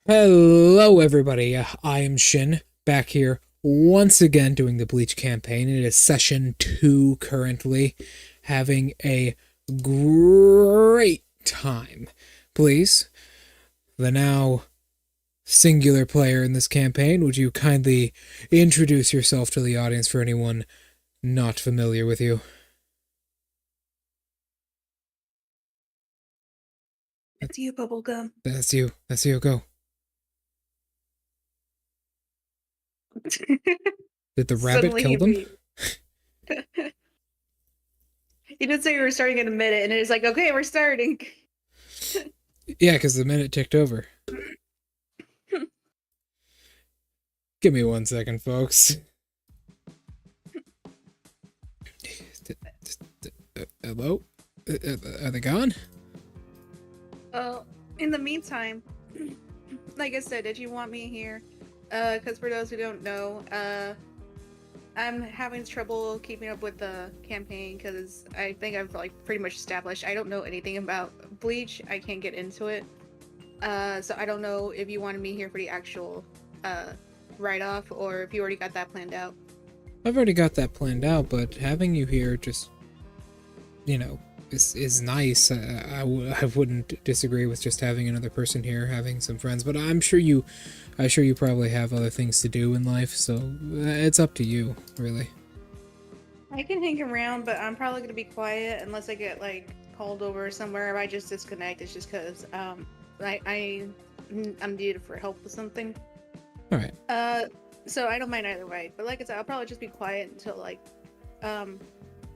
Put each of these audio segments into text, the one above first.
Hello, everybody. I am Shin, back here once again doing the Bleach campaign. It is session 2 currently, having a great time. Please, the now singular player in this campaign, would you kindly introduce yourself to the audience for anyone not familiar with you? It's you, Bubblegum. That's you. That's you. Go. Did the rabbit Suddenly kill he them? beat. You did say we were starting in a minute, and it was like, okay, we're starting. Yeah, because the minute ticked over. Give me 1 second, folks. Hello? Are they gone? Well, in the meantime, like I said, if you want me here, because for those who don't know, I'm having trouble keeping up with the campaign because I think I've pretty much established I don't know anything about Bleach. I can't get into it. So I don't know if you wanted me here for the actual write-off or if you already got that planned out. I've already got that planned out, but having you here just, is nice. I wouldn't disagree with just having another person here, having some friends, but I'm sure you probably have other things to do in life, so it's up to you, really. I can hang around, but I'm probably gonna be quiet unless I get called over somewhere. If I just disconnect, it's just because I'm needed for help with something. All right. So I don't mind either way. But like I said, I'll probably just be quiet until um,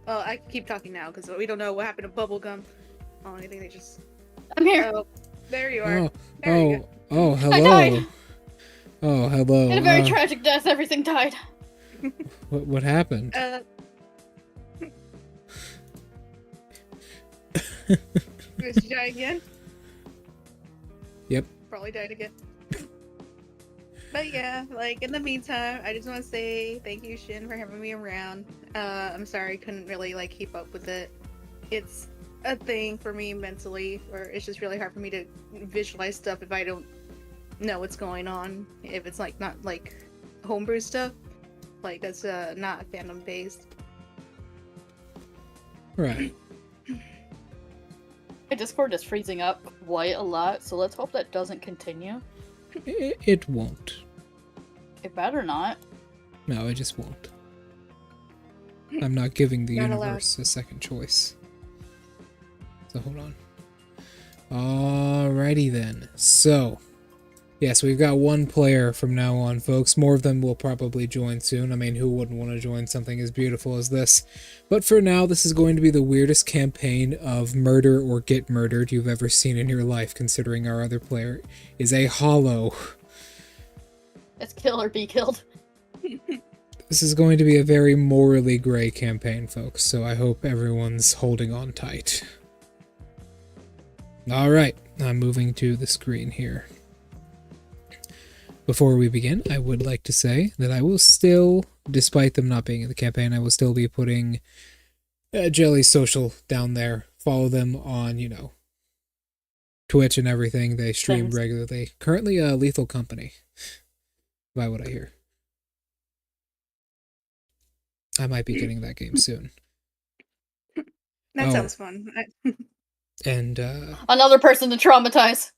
well, I can keep talking now because we don't know what happened to Bubblegum. Oh, I think they just. I'm here. Oh, there you are. Oh, There you go. oh, I hello. died. Oh, hello. In a very tragic death, everything died. What happened? Did you die again? Yep. Probably died again. But yeah, in the meantime, I just want to say thank you, Shin, for having me around. I'm sorry I couldn't really keep up with it. It's a thing for me mentally, where it's just really hard for me to visualize stuff if I don't know what's going on. If it's not homebrew stuff, that's not fandom based. Right. My Discord is freezing up quite a lot, so let's hope that doesn't continue. It won't. It better not. No, it just won't. I'm not giving the Not universe a second choice. So hold on. Alrighty then. So, yes, we've got one player from now on, folks. More of them will probably join soon. I mean, who wouldn't want to join something as beautiful as this? But for now, this is going to be the weirdest campaign of murder or get murdered you've ever seen in your life, considering our other player is a hollow. It's kill or be killed. This is going to be a very morally gray campaign, folks, so I hope everyone's holding on tight. Alright, I'm moving to the screen here. Before we begin, I would like to say that I will still, despite them not being in the campaign, I will still be putting Jelly's social down there. Follow them on, Twitch and everything. They stream regularly. Currently, Lethal Company, by what I hear. I might be getting that game soon. That sounds fun. And another person to traumatize.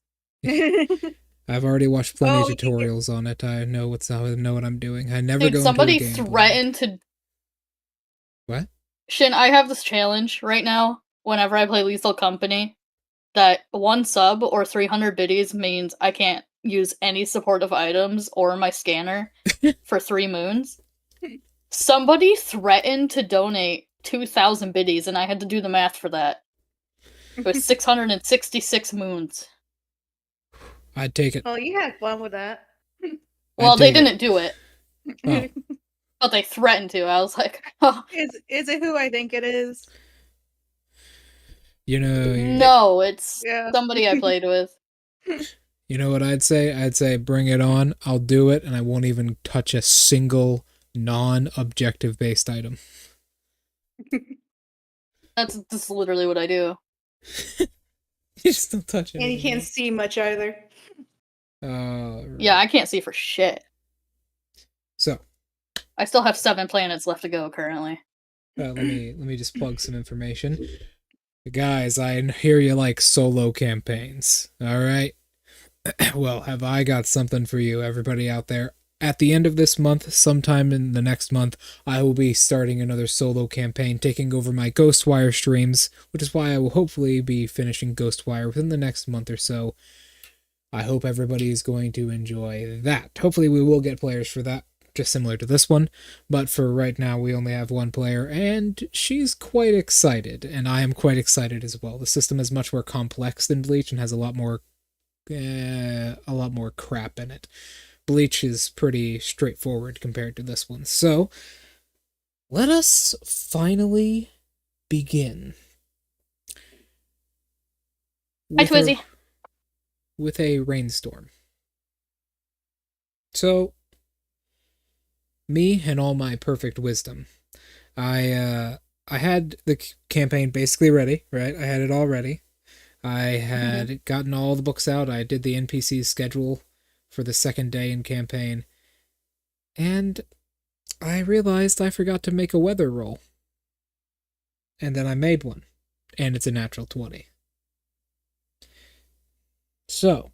I've already watched plenty of tutorials on it. I know what I'm doing. I never Dude, go somebody into a game threatened to. What? Shin, I have this challenge right now. Whenever I play Lethal Company, that 1 sub or 300 biddies means I can't use any supportive items or my scanner for 3 moons. Somebody threatened to donate 2,000 biddies, and I had to do the math for that. It was 666 moons. I'd take it. Oh, you had fun with that. Well, they didn't do it. Oh. But they threatened to. I was like, oh. Is it who I think it is? No, it's somebody I played with. You know what I'd say? I'd say bring it on. I'll do it, and I won't even touch a single non-objective based item. That's literally what I do. You just don't touch it. And you can't see much either. Yeah, I can't see for shit. So, I still have 7 planets left to go currently. let me just plug some information. Guys, I hear you like solo campaigns. All right. Well, have I got something for you, everybody out there. At the end of this month, sometime in the next month, I will be starting another solo campaign, taking over my Ghostwire streams, which is why I will hopefully be finishing Ghostwire within the next month or so. I hope everybody is going to enjoy that. Hopefully we will get players for that, just similar to this one, but for right now we only have one player, and she's quite excited, and I am quite excited as well. The system is much more complex than Bleach and has a lot more crap in it. Bleach is pretty straightforward compared to this one. So, let us finally begin. Hi, Twizzy. With a rainstorm. So, me and all my perfect wisdom, I had the campaign basically ready, right? I had it all ready. I had gotten all the books out. I did the NPC's schedule for the second day in campaign. And I realized I forgot to make a weather roll. And then I made one. And it's a natural 20. So,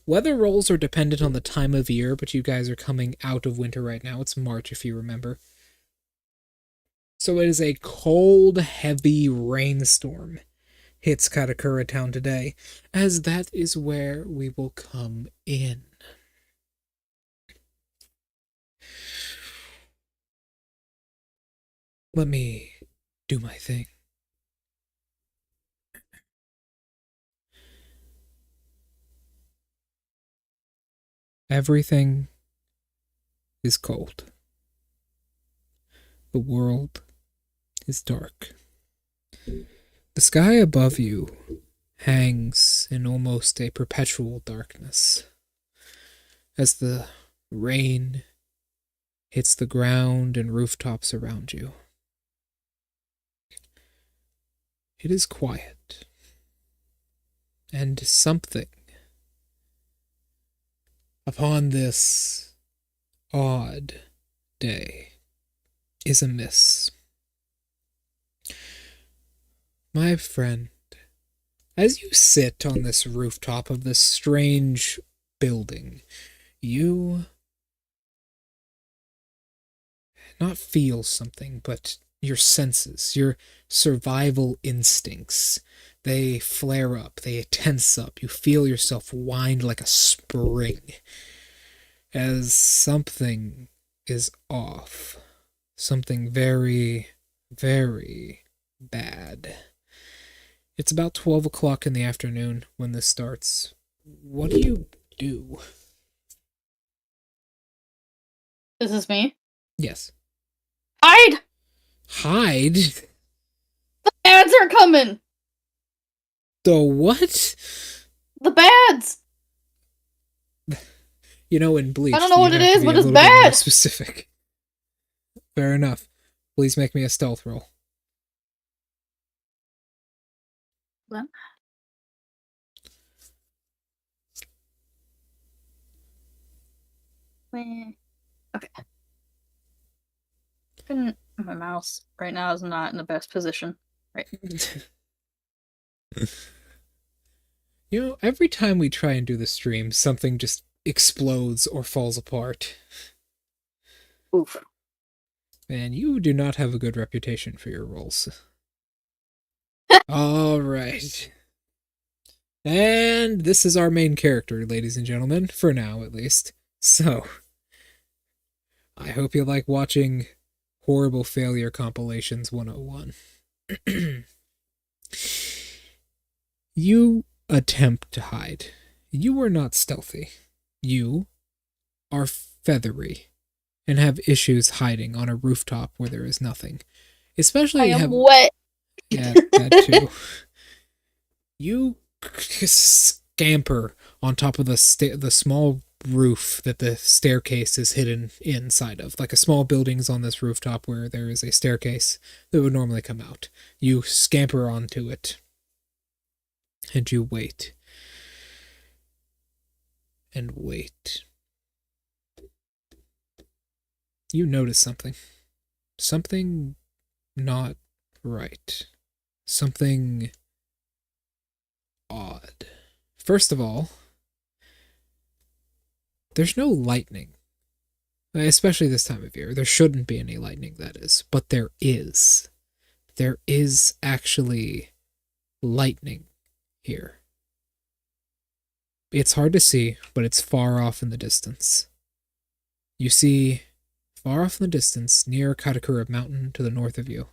weather rolls are dependent on the time of year, but you guys are coming out of winter right now. It's March, if you remember. So it is a cold, heavy rainstorm hits Katakura Town today, as that is where we will come in. Let me do my thing. Everything is cold. The world is dark. The sky above you hangs in almost a perpetual darkness as the rain hits the ground and rooftops around you. It is quiet, and something upon this odd day is amiss. My friend, as you sit on this rooftop of this strange building, you not feel something, but your senses, your survival instincts, they flare up, they tense up. You feel yourself wind like a spring as something is off. Something very, very bad. It's about 12 o'clock in the afternoon when this starts. What do you do? This is me? Yes. Hide! Hide? The bads are coming! The what? The bads! You know, in Bleach, I don't know what it is, but it's more bad! specific. Fair enough. Please make me a stealth roll. What? Okay. My mouse right now is not in the best position. Right. You know, every time we try and do the stream, something just explodes or falls apart. Oof. And you do not have a good reputation for your rolls. All right. And this is our main character, ladies and gentlemen, for now at least. So, I hope you like watching Horrible Failure Compilations 101. You attempt to hide. You are not stealthy. You are feathery and have issues hiding on a rooftop where there is nothing. Especially I am wet. Yeah, that too. You scamper on top of the small roof that the staircase is hidden inside of. Like a small building's on this rooftop where there is a staircase that would normally come out. You scamper onto it. And you wait. and wait. You notice something. Something not right. Something odd. First of all, there's no lightning. Especially this time of year. There shouldn't be any lightning, that is. But there is. There is actually lightning here. It's hard to see, but it's far off in the distance. You see, far off in the distance, near Katakura Mountain to the north of you,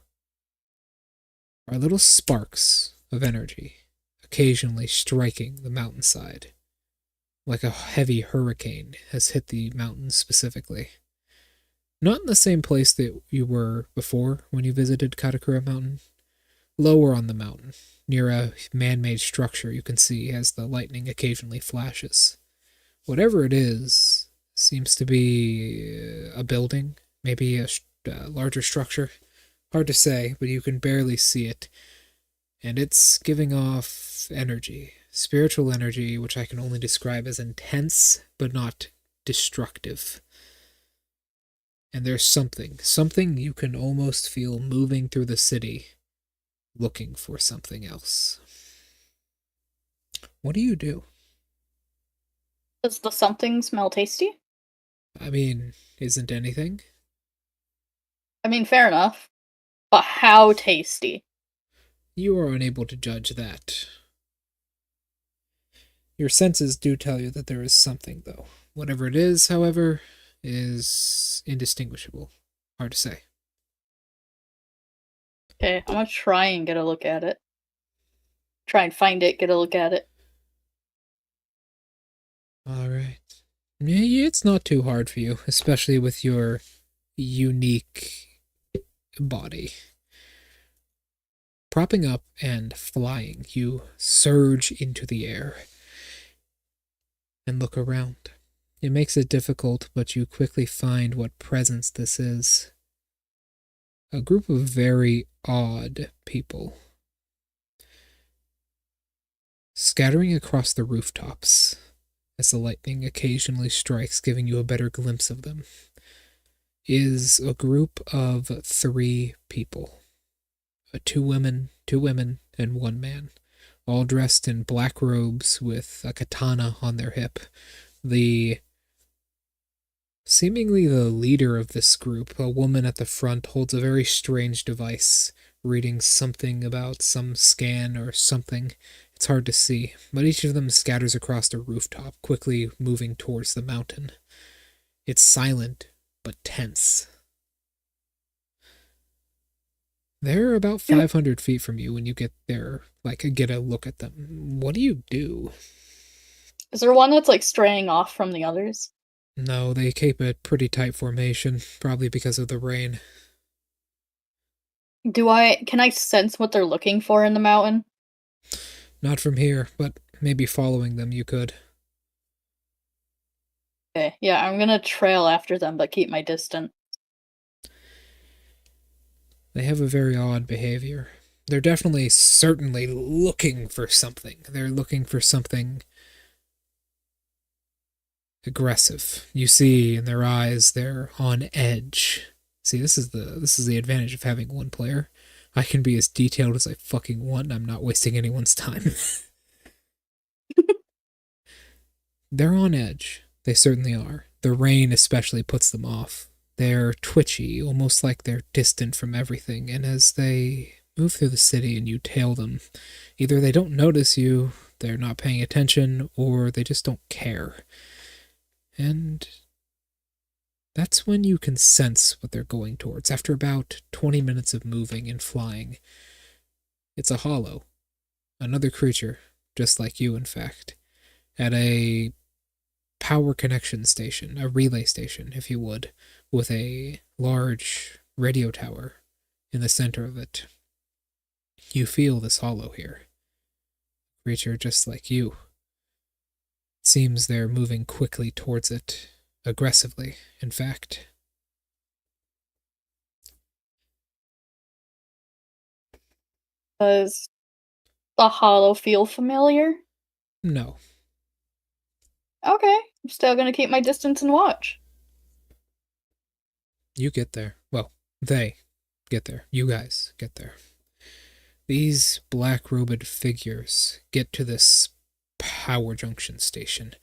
are little sparks of energy, occasionally striking the mountainside, like a heavy hurricane has hit the mountains specifically. Not in the same place that you were before when you visited Katakura Mountain. Lower on the mountain, near a man-made structure you can see as the lightning occasionally flashes. Whatever it is, seems to be a building, maybe a larger structure. Hard to say, but you can barely see it. And it's giving off energy, spiritual energy, which I can only describe as intense, but not destructive. And there's something you can almost feel moving through the city, looking for something else. What do you do? Does the something smell tasty? I mean, isn't anything? I mean, fair enough. But how tasty? You are unable to judge that. Your senses do tell you that there is something, though. Whatever it is, however, is indistinguishable. Hard to say. Okay, I'm gonna try and get a look at it. Try and find it, get a look at it. Alright. Yeah, it's not too hard for you, especially with your unique body. Propping up and flying, you surge into the air and look around. It makes it difficult, but you quickly find what presence this is. A group of very odd people. Scattering across the rooftops, as the lightning occasionally strikes, giving you a better glimpse of them, is a group of 3 people. Two women, and 1 man, all dressed in black robes with a katana on their hip. Seemingly the leader of this group, a woman at the front, holds a very strange device, reading something about some scan or something. It's hard to see, but each of them scatters across the rooftop, quickly moving towards the mountain. It's silent, but tense. They're about 500 feet from you when you get there, get a look at them. What do you do? Is there one that's like straying off from the others? No, they keep a pretty tight formation, probably because of the rain. Can I sense what they're looking for in the mountain? Not from here, but maybe following them you could. Okay, yeah, I'm gonna trail after them, but keep my distance. They have a very odd behavior. They're certainly looking for something. They're looking for something aggressive. You see in their eyes they're on edge. See, this is the advantage of having 1 player. I can be as detailed as I fucking want, and I'm not wasting anyone's time. They're on edge. They certainly are. The rain especially puts them off. They're twitchy, almost like they're distant from everything, and as they move through the city and you tail them, either they don't notice you, they're not paying attention, or they just don't care. And that's when you can sense what they're going towards. After about 20 minutes of moving and flying, it's a hollow. Another creature, just like you, in fact, at a power connection station, a relay station, if you would, with a large radio tower in the center of it. You feel this hollow here. Creature just like you. It seems they're moving quickly towards it, aggressively, in fact. Does the hollow feel familiar? No. Okay, I'm still gonna keep my distance and watch. You get there. Well, they get there. You guys get there. These black-robed figures get to this power junction station.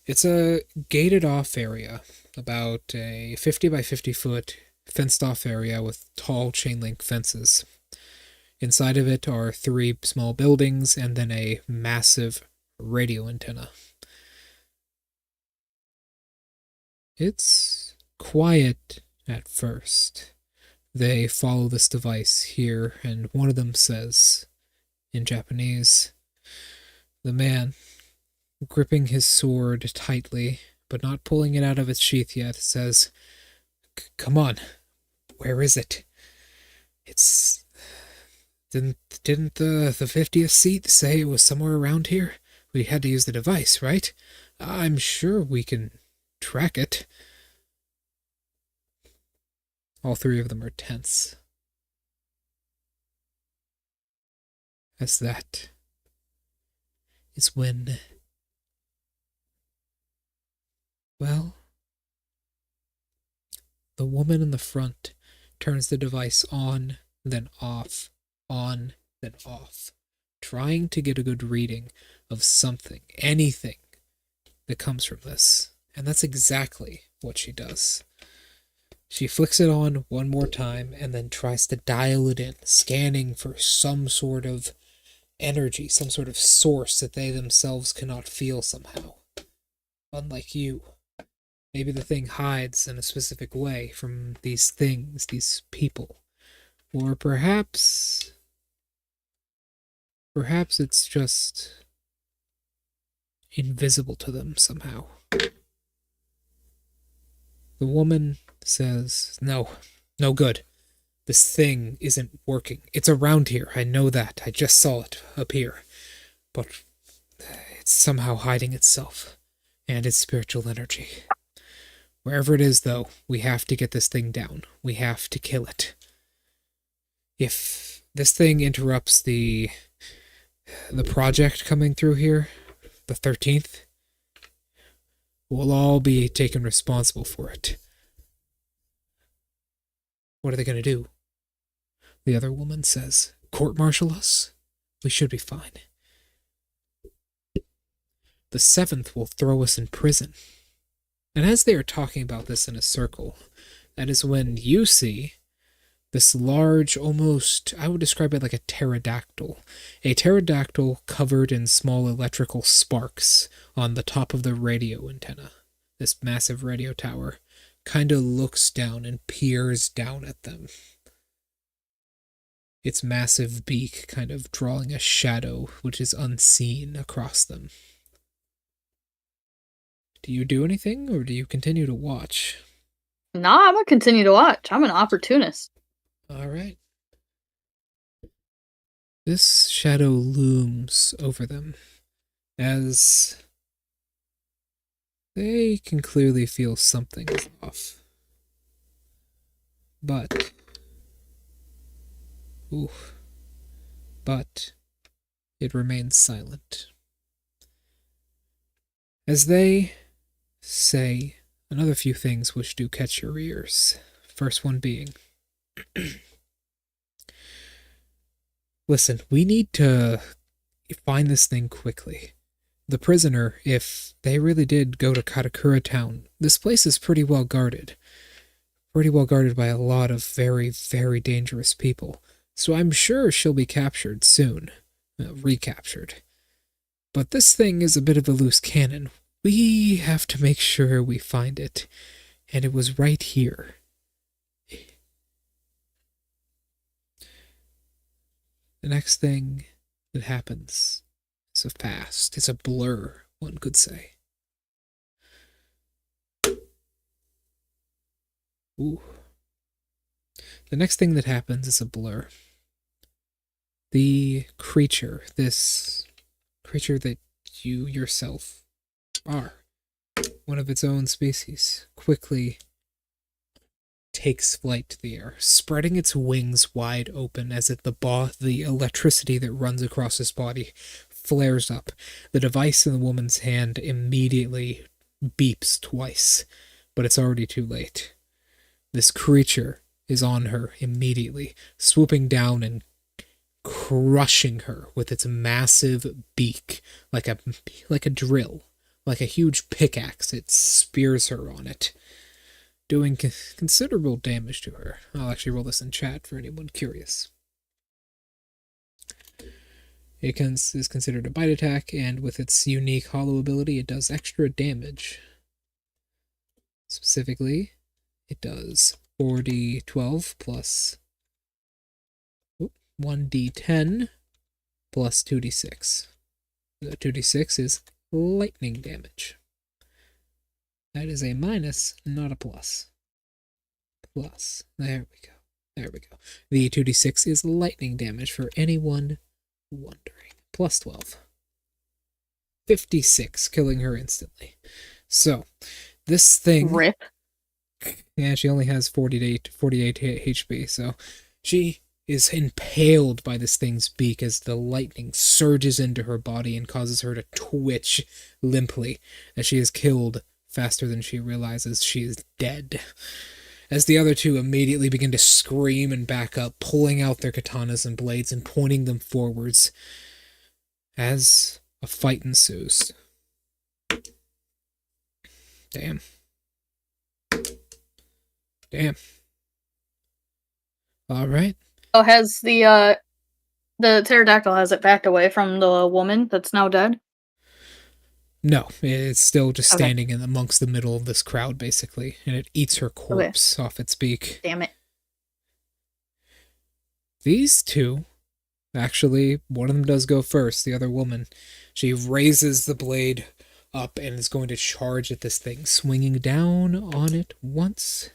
It's a gated off area, about a 50 by 50 foot fenced off area with tall chain link fences. Inside of it are 3 small buildings and then a massive radio antenna. It's quiet at first. They follow this device here, and one of them says, in Japanese, the man, gripping his sword tightly, but not pulling it out of its sheath yet, says, "Come on, where is it? It's... Didn't the 50th seat say it was somewhere around here? We had to use the device, right? I'm sure we can track it." All 3 of them are tense. As that is when... Well, the woman in the front turns the device on, then off, on, then off, trying to get a good reading of something, anything that comes from this. And that's exactly what she does. She flicks it on one more time and then tries to dial it in, scanning for some sort of energy, some sort of source that they themselves cannot feel somehow. Unlike you. Maybe the thing hides in a specific way from these things, these people. Or perhaps it's just invisible to them somehow. The woman says, no good. This thing isn't working. It's around here, I know that. I just saw it appear. But it's somehow hiding itself and its spiritual energy. Wherever it is, though, we have to get this thing down. We have to kill it. If this thing interrupts the project coming through here, the 13th, we'll all be taken responsible for it. What are they going to do? The other woman says, court-martial us? We should be fine. The 7th will throw us in prison. And as they are talking about this in a circle, that is when you see this large, almost, I would describe it like a pterodactyl. A pterodactyl covered in small electrical sparks on the top of the radio antenna. This massive radio tower kind of looks down and peers down at them. Its massive beak kind of drawing a shadow which is unseen across them. Do you do anything, or do you continue to watch? Nah, I'm gonna continue to watch. I'm an opportunist. Alright. This shadow looms over them as they can clearly feel something is off. But it remains silent. As they say another few things which do catch your ears. First one being, listen, we need to find this thing quickly. The prisoner, if they really did go to Katakura Town, this place is pretty well guarded. Pretty well guarded by a lot of very, very dangerous people. So I'm sure she'll be captured soon. Recaptured. But this thing is a bit of a loose cannon. We have to make sure we find it. And it was right here. The next thing that happens is a fast. It's a blur, one could say. Ooh. The next thing that happens is a blur. The creature, this creature that you yourself are, one of its own species, quickly takes flight to the air, spreading its wings wide open as if the electricity that runs across his body flares up. The device in the woman's hand immediately beeps twice, but it's already too late. This creature is on her immediately, swooping down and crushing her with its massive beak like a drill, like a huge pickaxe. It spears her on it, doing considerable damage to her. I'll actually roll this in chat for anyone curious. It is considered a bite attack, and with its unique hollow ability, it does extra damage. Specifically, it does 4d12 plus 1d10 plus 2d6. The 2d6 is lightning damage. That is a minus, not a plus. Plus. There we go. There we go. The 2d6 is lightning damage for anyone wondering. Plus 12. 56, killing her instantly. So, this thing... Rip. Yeah, she only has 48 HP, so she is impaled by this thing's beak as the lightning surges into her body and causes her to twitch limply as she is killed faster than she realizes she is dead. As the other two immediately begin to scream and back up, pulling out their katanas and blades and pointing them forwards as a fight ensues. Damn. Alright. Oh, has the pterodactyl, has it backed away from the woman that's now dead? No, it's still just standing in amongst the middle of this crowd, basically, and it eats her corpse off its beak. Damn it. These two, actually, one of them does go first, the other woman. She raises the blade up and is going to charge at this thing, swinging down on it once,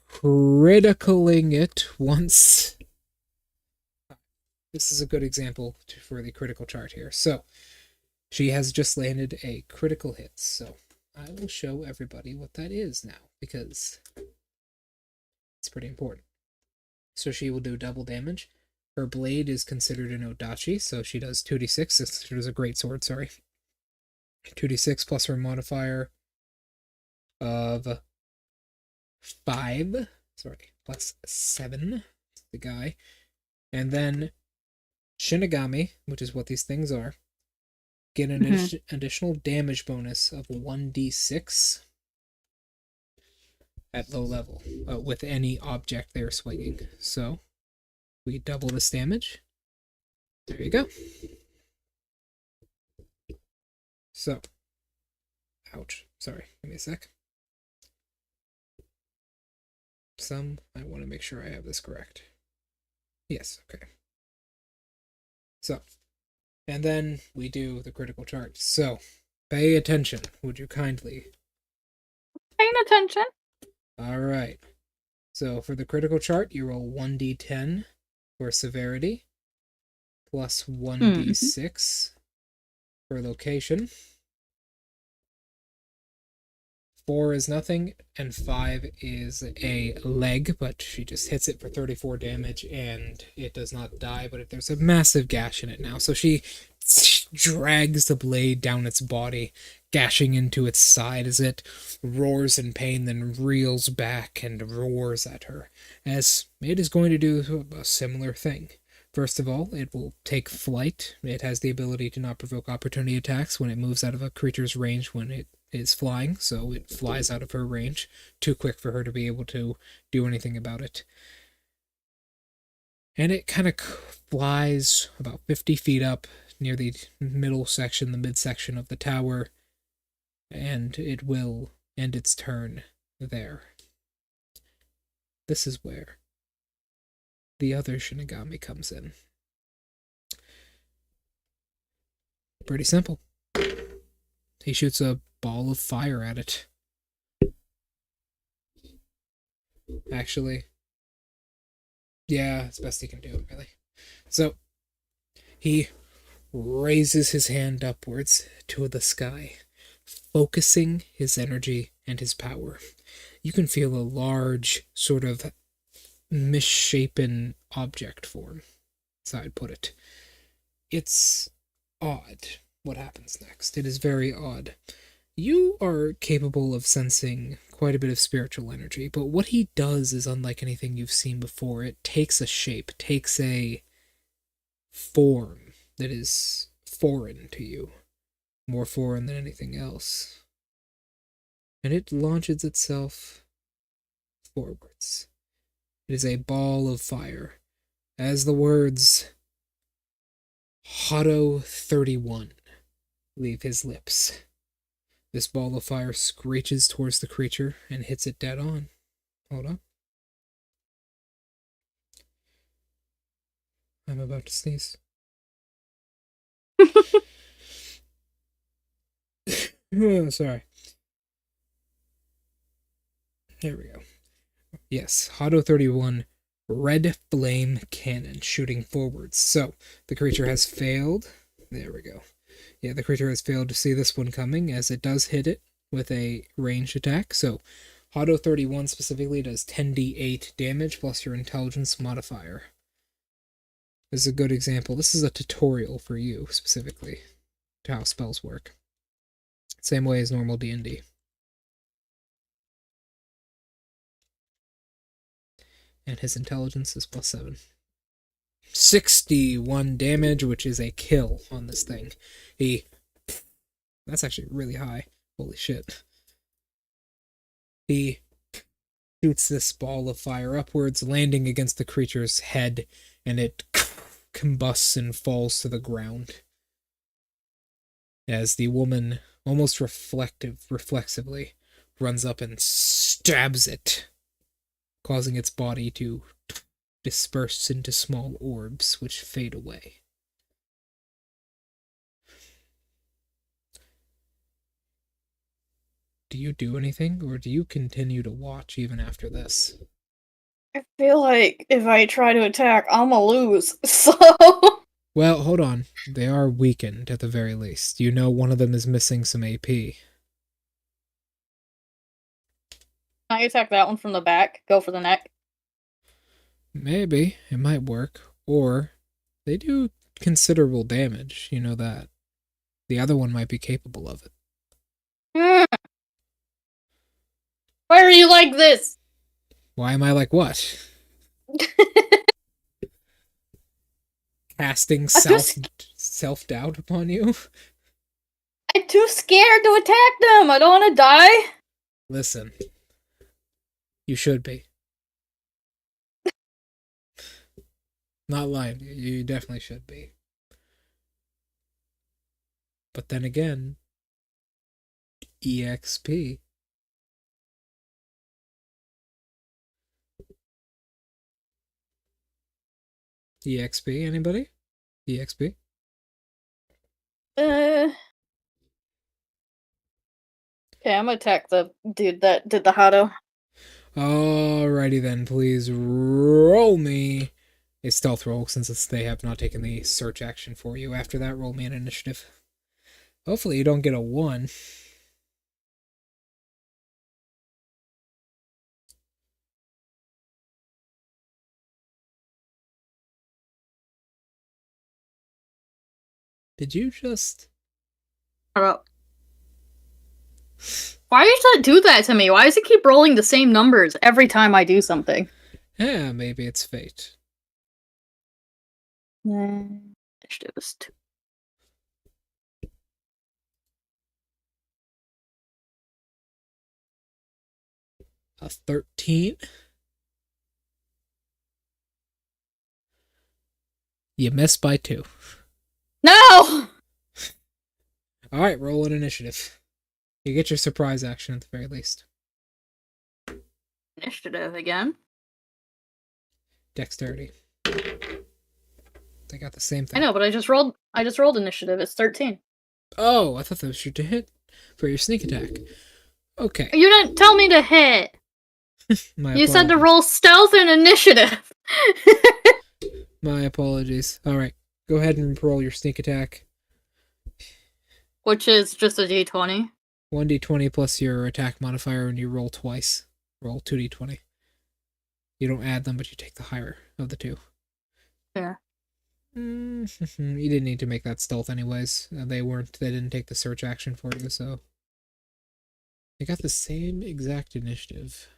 criticaling it once. This is a good example for the critical chart here. So, she has just landed a critical hit, so I will show everybody what that is now, because it's pretty important. So she will do double damage. Her blade is considered an odachi, so she does 2d6. She does a great sword, sorry. 2d6 plus her modifier of 5. Sorry, plus 7. The guy. And then Shinigami, which is what these things are, get an additional damage bonus of 1d6 at low level with any object they're swinging. So we double this damage. There you go. So, ouch. Sorry, give me a sec. I want to make sure I have this correct. Yes, okay. So, and then we do the critical chart. So, pay attention, would you kindly? Paying attention. Alright. So, for the critical chart, you roll 1d10 for severity, plus 1d6 for location. 4 is nothing, and 5 is a leg, but she just hits it for 34 damage, and it does not die, but there's a massive gash in it now. So she drags the blade down its body, gashing into its side as it roars in pain, then reels back and roars at her, as it is going to do a similar thing. First of all, it will take flight. It has the ability to not provoke opportunity attacks when it moves out of a creature's range when it is flying, so it flies out of her range, too quick for her to be able to do anything about it. And it kind of flies about 50 feet up near the middle section, the midsection of the tower, and it will end its turn there. This is where the other Shinigami comes in. Pretty simple. He shoots a ball of fire at it. Actually, yeah, it's best he can do, really. So, he raises his hand upwards to the sky, focusing his energy and his power. You can feel a large, sort of misshapen object form, as I'd put it. It's odd what happens next. It is very odd. You are capable of sensing quite a bit of spiritual energy, but what he does is unlike anything you've seen before. It takes a shape, takes a form that is foreign to you, more foreign than anything else. And it launches itself forwards. It is a ball of fire. As the words Hotto 31 leave his lips, this ball of fire screeches towards the creature and hits it dead on. Hold on. I'm about to sneeze. Oh, sorry. There we go. Yes, Hotto 31, red flame cannon shooting forwards. So, the creature has failed. There we go. Yeah, the creature has failed to see this one coming, as it does hit it with a ranged attack. So, Hotto 31 specifically does 10d8 damage plus your intelligence modifier. This is a good example. This is a tutorial for you, specifically, to how spells work. Same way as normal D&D. And his intelligence is +7. 61 damage, which is a kill on this thing. That's actually really high. Holy shit. He shoots this ball of fire upwards, landing against the creature's head, and it combusts and falls to the ground. As the woman, almost reflexively, runs up and stabs it, causing its body to disperse into small orbs, which fade away. Do you do anything, or do you continue to watch even after this? I feel like if I try to attack, I'm gonna lose. So. Well, hold on. They are weakened at the very least. You know one of them is missing some AP. Can I attack that one from the back? Go for the neck? Maybe. It might work. Or they do considerable damage. You know that. The other one might be capable of it. Why are you like this? Why am I like what? Casting self-doubt upon you? I'm too scared to attack them. I don't want to die. Listen. You should be. Not lying. You definitely should be. But then again, EXP. EXP, anybody? EXP? Okay, I'm gonna attack the dude that did the Hotto. Alrighty then, please roll me a stealth roll, since they have not taken the search action for you. After that, roll me an initiative. Hopefully you don't get a 1. Did you just... Why does that do that to me? Why does it keep rolling the same numbers every time I do something? Yeah, maybe it's fate. Initiative is 2. A 13? You missed by 2. No! Alright, roll an initiative. You get your surprise action at the very least. Initiative again. Dexterity. They got the same thing. I know, but I just rolled initiative. It's 13. Oh, I thought that was your to hit for your sneak attack. Okay. You didn't tell me to hit. You said to roll stealth and initiative. My apologies. Alright, go ahead and roll your sneak attack. Which is just a d20. 1d20 plus your attack modifier, and you roll twice. Roll 2d20. You don't add them, but you take the higher of the two. Yeah. You didn't need to make that stealth anyways. They didn't take the search action for you, so. They got the same exact initiative.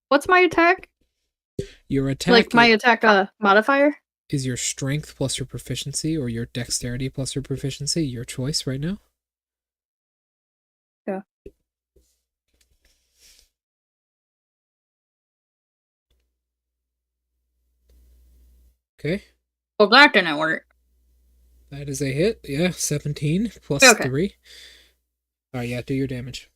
What's my attack? Your attack Like my attack modifier? is your strength plus your proficiency, or your dexterity plus your proficiency. Your choice right now. Yeah. Okay. Well, that didn't work. That is a hit. Yeah, 17 plus Okay. 3. Alright, yeah, do your damage.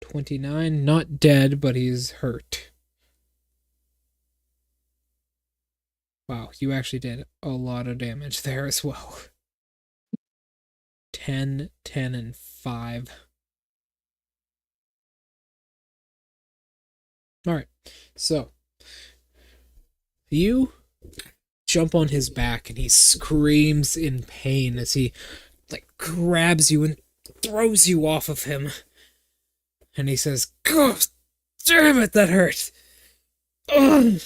$29, not dead, but he's hurt. Wow, you actually did a lot of damage there as well. 10, 10, and 5. Alright, so you jump on his back and he screams in pain as he grabs you and throws you off of him. And he says, "God damn it, that hurt!" Ugh.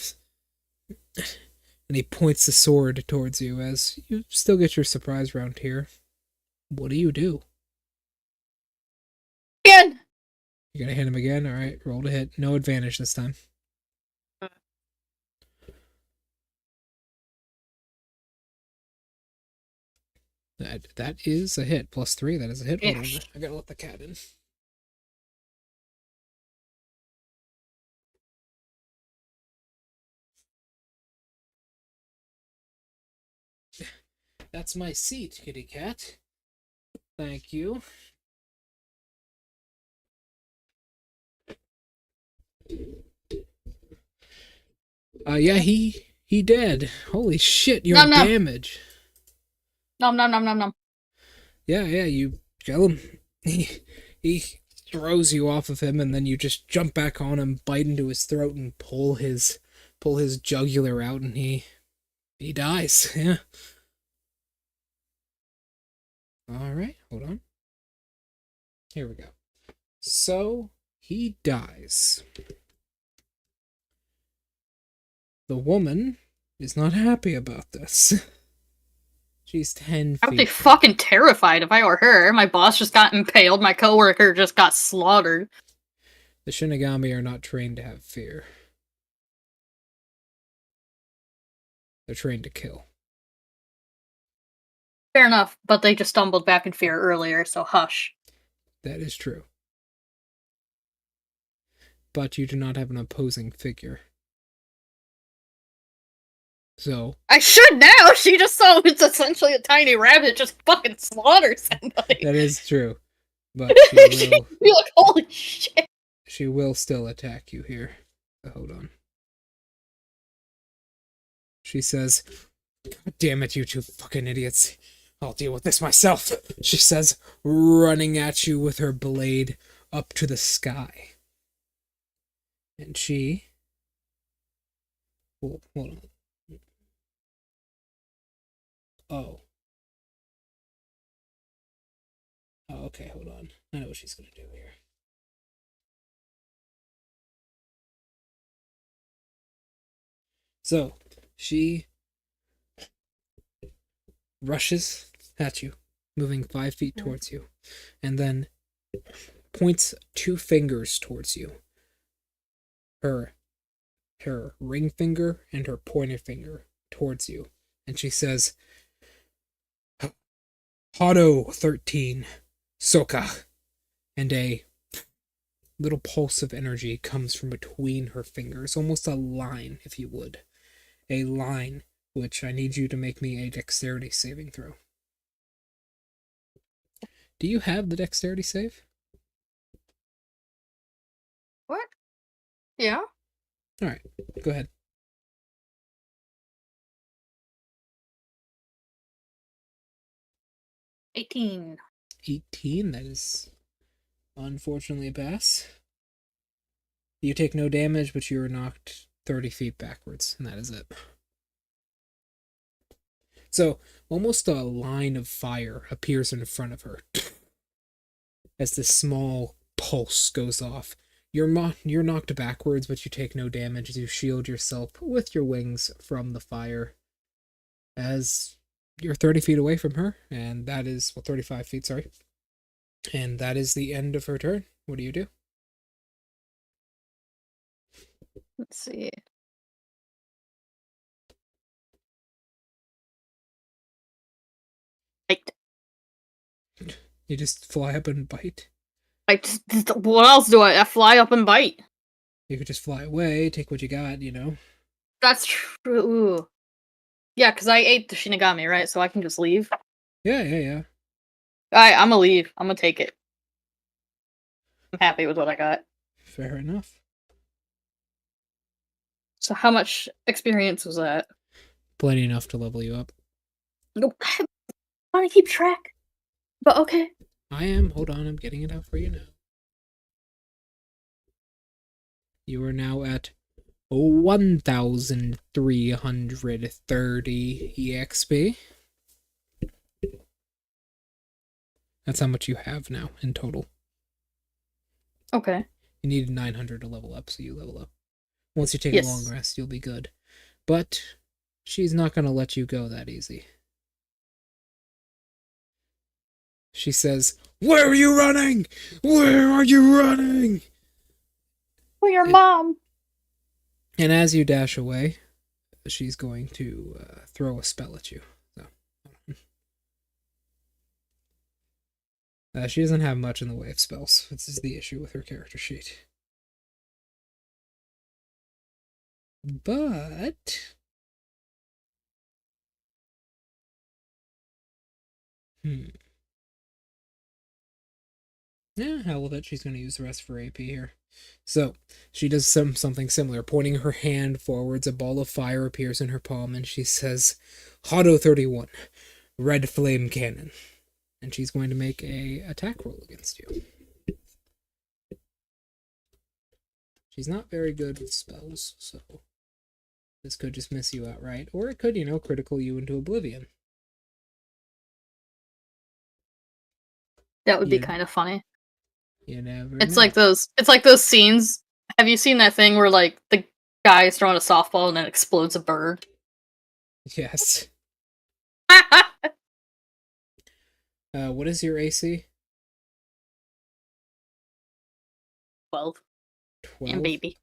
And he points the sword towards you as you still get your surprise round here. What do you do? Again! You're gonna hit him again? Alright, roll to hit. No advantage this time. That is a hit. Plus 3, that is a hit. Hold on, I gotta let the cat in. That's my seat, kitty cat. Thank you. Yeah, he dead. Holy shit, your damage. Nom nom nom nom nom. Yeah, you kill him. He throws you off of him, and then you just jump back on him, bite into his throat, and pull his jugular out, and he dies. Yeah. Alright, hold on. Here we go. So, he dies. The woman is not happy about this. She's 10 feet. I would be fucking terrified if I were her. My boss just got impaled, my coworker just got slaughtered. The Shinigami are not trained to have fear. They're trained to kill. Fair enough, but they just stumbled back in fear earlier, so hush. That is true. But you do not have an opposing figure. So I should now! She just saw it's essentially a tiny rabbit just fucking slaughter somebody. That is true. But she will... You're like, holy shit! She will still attack you here. Hold on. She says, "God damn it, you two fucking idiots. I'll deal with this myself," she says, running at you with her blade up to the sky. And she... Hold on. Oh, okay, hold on. I know what she's gonna do here. So, she rushes at you, moving 5 feet towards you, and then points 2 fingers towards you. Her ring finger and her pointer finger towards you. And she says, "Hado 13, Soka." And a little pulse of energy comes from between her fingers, almost a line, if you would. A line, which I need you to make me a dexterity saving throw. Do you have the dexterity save? What? Yeah? Alright, go ahead. 18. 18. That is unfortunately a pass. You take no damage, but you are knocked 30 feet backwards, and that is it. So, almost a line of fire appears in front of her as this small pulse goes off. You're knocked backwards, but you take no damage as you shield yourself with your wings from the fire. As you're 30 feet away from her, and that is, 35 feet, sorry. And that is the end of her turn. What do you do? Let's see. Bite. You just fly up and bite? What else do I fly up and bite? You could just fly away, take what you got, you know? That's true. Yeah, because I ate the Shinigami, right? So I can just leave. Yeah. Alright, I'm gonna leave. I'm gonna take it. I'm happy with what I got. Fair enough. So how much experience was that? Plenty enough to level you up. Nope. I want to keep track. But okay. I am. Hold on, I'm getting it out for you now. You are now at 1,330 EXP. That's how much you have now in total. Okay. You needed 900 to level up, so you level up. Once you take Yes. a long rest, you'll be good. But she's not going to let you go that easy. She says, "Where are you running? Where are you running?" Well, your mom. And as you dash away, she's going to throw a spell at you. So, she doesn't have much in the way of spells. This is the issue with her character sheet. But... Yeah, hell with it. She's going to use the rest for AP here. So, she does something similar. Pointing her hand forwards, a ball of fire appears in her palm, and she says, "Hotto 31, red flame cannon." And she's going to make a attack roll against you. She's not very good with spells, so this could just miss you outright. Or it could, critical you into oblivion. That would be kind of funny. You never It's know. like those scenes. Have you seen that thing where like the guy is throwing a softball and then explodes a bird? Yes. What is your AC? 12. 12? And baby.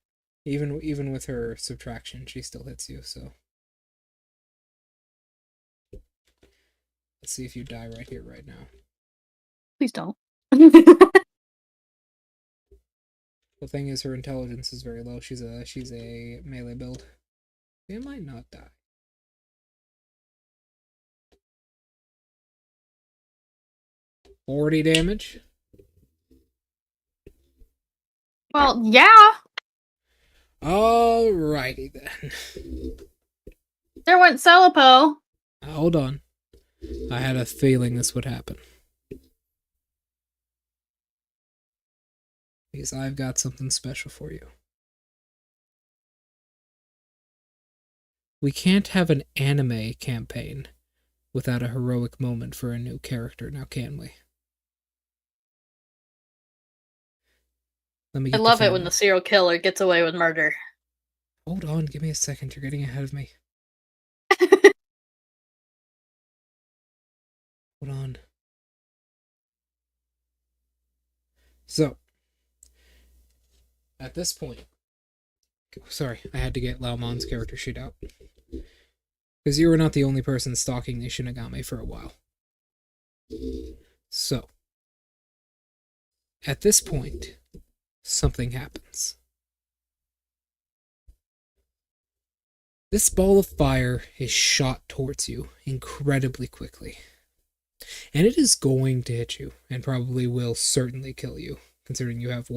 Even with her subtraction, she still hits you, so. Let's see if you die right here, right now. Please don't. The thing is, her intelligence is very low. She's a melee build. They might not die. $40 damage. Well, yeah. Alrighty then. There went Celipo. Hold on. I had a feeling this would happen. Because I've got something special for you. We can't have an anime campaign without a heroic moment for a new character, now can we? Let me I get love it when the serial killer gets away with murder. Hold on, give me a second. You're getting ahead of me. Hold on. So, at this point, sorry, I had to get Laomon's character sheet out. Because you were not the only person stalking the Shinigami for a while. So, at this point, something happens. This ball of fire is shot towards you incredibly quickly. And it is going to hit you, and probably will certainly kill you, considering you have,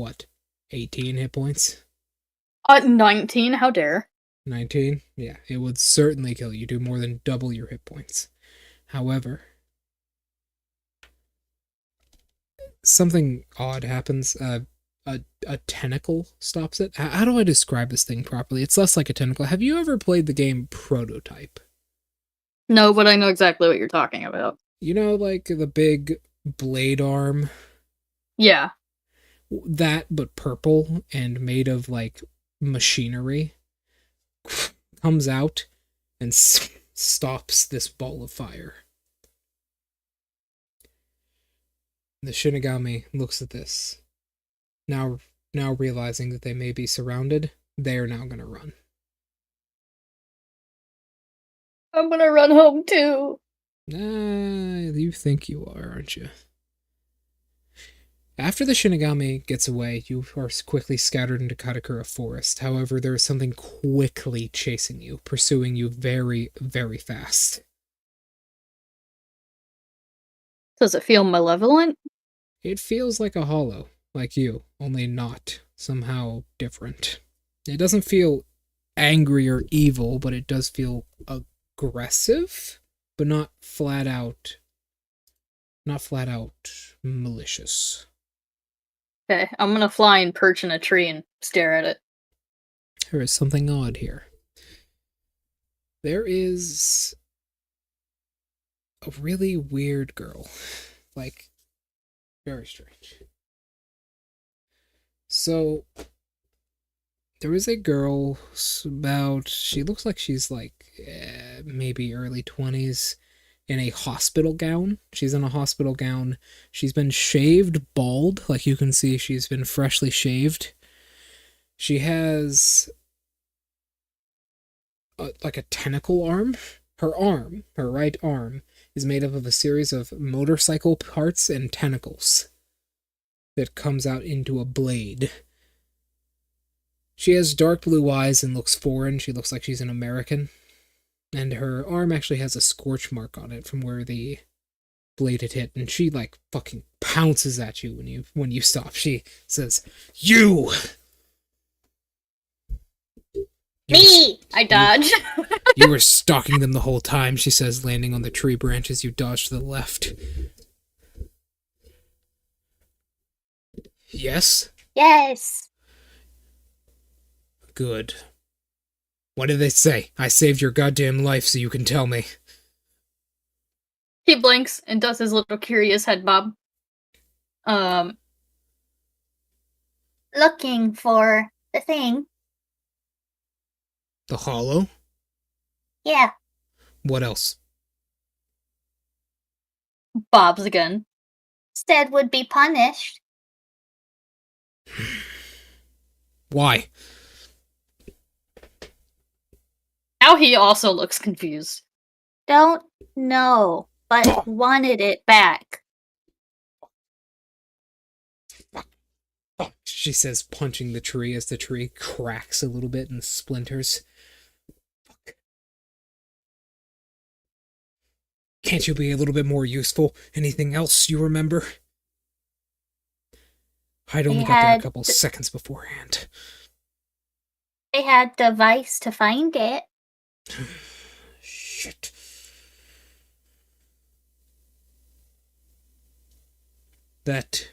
18 hit points? 19, how dare. 19? Yeah, it would certainly kill you. Do more than double your hit points. However, something odd happens. A tentacle stops it. How do I describe this thing properly? It's less like a tentacle. Have you ever played the game Prototype? No, but I know exactly what you're talking about. You know, like the big blade arm? Yeah. That, but purple and made of like machinery, comes out and stops this ball of fire. The Shinigami looks at this. Now realizing that they may be surrounded, they are now going to run. I'm gonna run home too. You think you are, aren't you? After the Shinigami gets away, you are quickly scattered into Katakura Forest. However, there is something quickly chasing you, pursuing you very, very fast. Does it feel malevolent? It feels like a hollow, like you, only not somehow different. It doesn't feel angry or evil, but it does feel aggressive, but not flat out malicious. Okay, I'm gonna fly and perch in a tree and stare at it. There is something odd here. There is a really weird girl. Like, very strange. So, there is a girl she looks like she's like maybe early 20s in a hospital gown. She's in a hospital gown. She's been shaved bald. Like you can see, she's been freshly shaved. She has like a tentacle arm. Her right arm, is made up of a series of motorcycle parts and tentacles that comes out into a blade. She has dark blue eyes and looks foreign. She looks like she's an American. And her arm actually has a scorch mark on it from where the blade had hit. And she, like, fucking pounces at you when you stop. She says, "You!" Me! I dodge. You were stalking them the whole time, she says, landing on the tree branch as you dodge to the left. Yes? Yes. Good. What did they say? I saved your goddamn life so you can tell me. He blinks and does his little curious head bob. Looking for the thing. The hollow? Yeah. What else? Bobs again. Said would be punished. Why? Now he also looks confused. Don't know, but wanted it back. She says, punching the tree as the tree cracks a little bit and splinters. Fuck. Can't you be a little bit more useful? Anything else you remember? I'd only got there a couple seconds beforehand. They had device to find it. Shit. That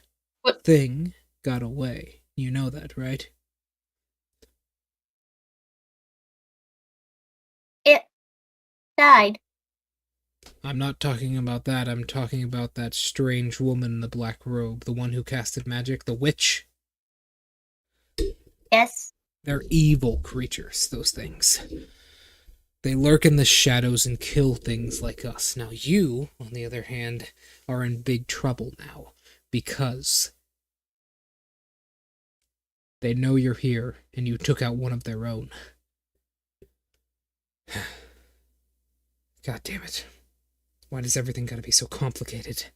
thing got away. You know that, right? It died. I'm not talking about that. I'm talking about that strange woman in the black robe, the one who casted magic, the witch. Yes. They're evil creatures, those things. They lurk in the shadows and kill things like us. Now you, on the other hand, are in big trouble now, because they know you're here, and you took out one of their own. God damn it. Why does everything gotta be so complicated?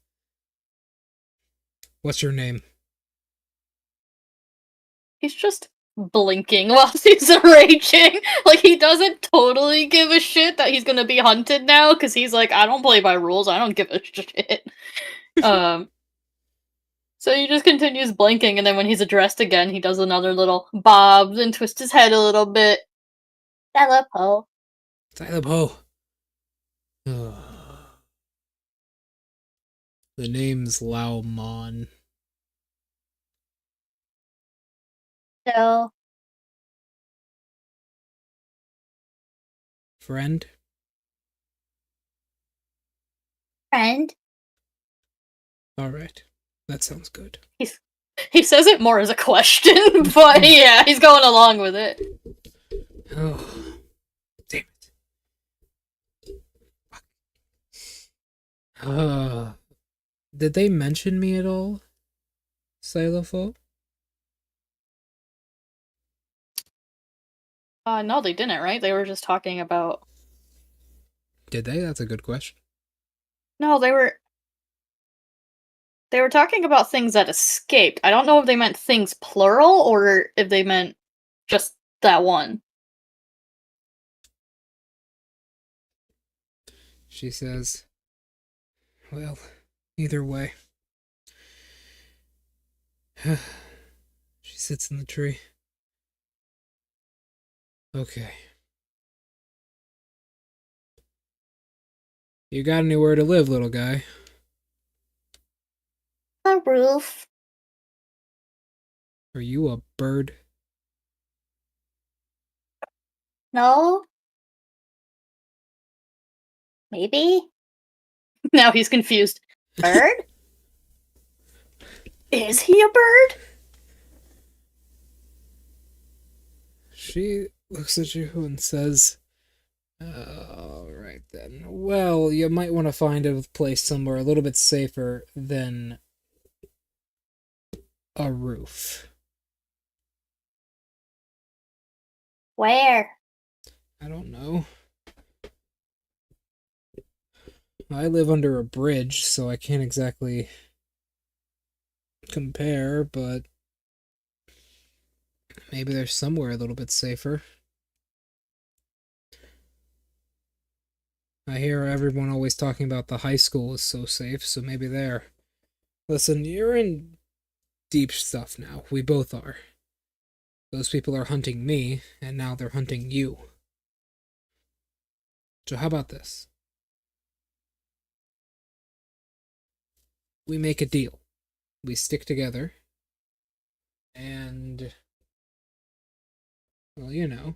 What's your name? He's just blinking while he's raging. Like, he doesn't totally give a shit that he's gonna be hunted now, because he's like, I don't play by rules, I don't give a shit. So he just continues blinking, and then when he's addressed again, he does another little bob and twists his head a little bit. Telepo. Telepo. The name's Lao Mon. So, Friend? friend. Alright. That sounds good. He says it more as a question, but yeah, he's going along with it. Oh. Damn it. Did they mention me at all? Xylophone? No, they didn't, right? They were just talking about... Did they? That's a good question. No, they were talking about things that escaped. I don't know if they meant things plural or if they meant just that one. She says, well, either way. She sits in the tree. Okay. You got anywhere to live, little guy? A roof. Are you a bird? No? Maybe? Now he's confused. Bird? Is he a bird? She looks at you and says, alright then. Well, you might want to find a place somewhere a little bit safer than a roof. Where? I don't know. I live under a bridge, so I can't exactly compare, but maybe there's somewhere a little bit safer. I hear everyone always talking about the high school is so safe, so maybe there. Listen, you're in deep stuff now. We both are. Those people are hunting me, and now they're hunting you. So how about this? We make a deal. We stick together. And... well, you know.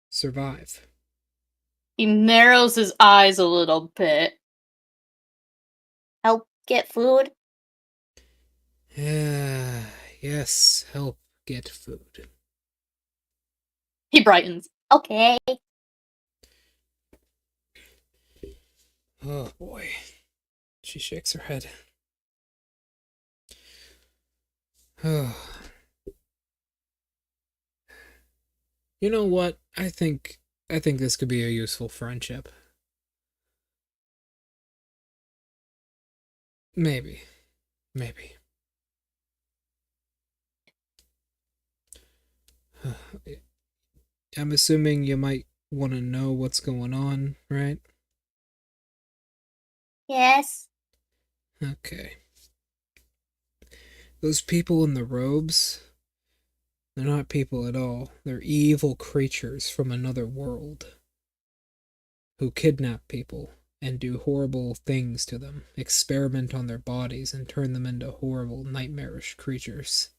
Survive. He narrows his eyes a little bit. Help get food? Yes, help get food. He brightens. Okay. Oh boy. She shakes her head. Oh. You know what? I think this could be a useful friendship. Maybe. I'm assuming you might want to know what's going on, right? Yes. Okay. Those people in the robes, they're not people at all. They're evil creatures from another world who kidnap people and do horrible things to them, experiment on their bodies, and turn them into horrible, nightmarish creatures.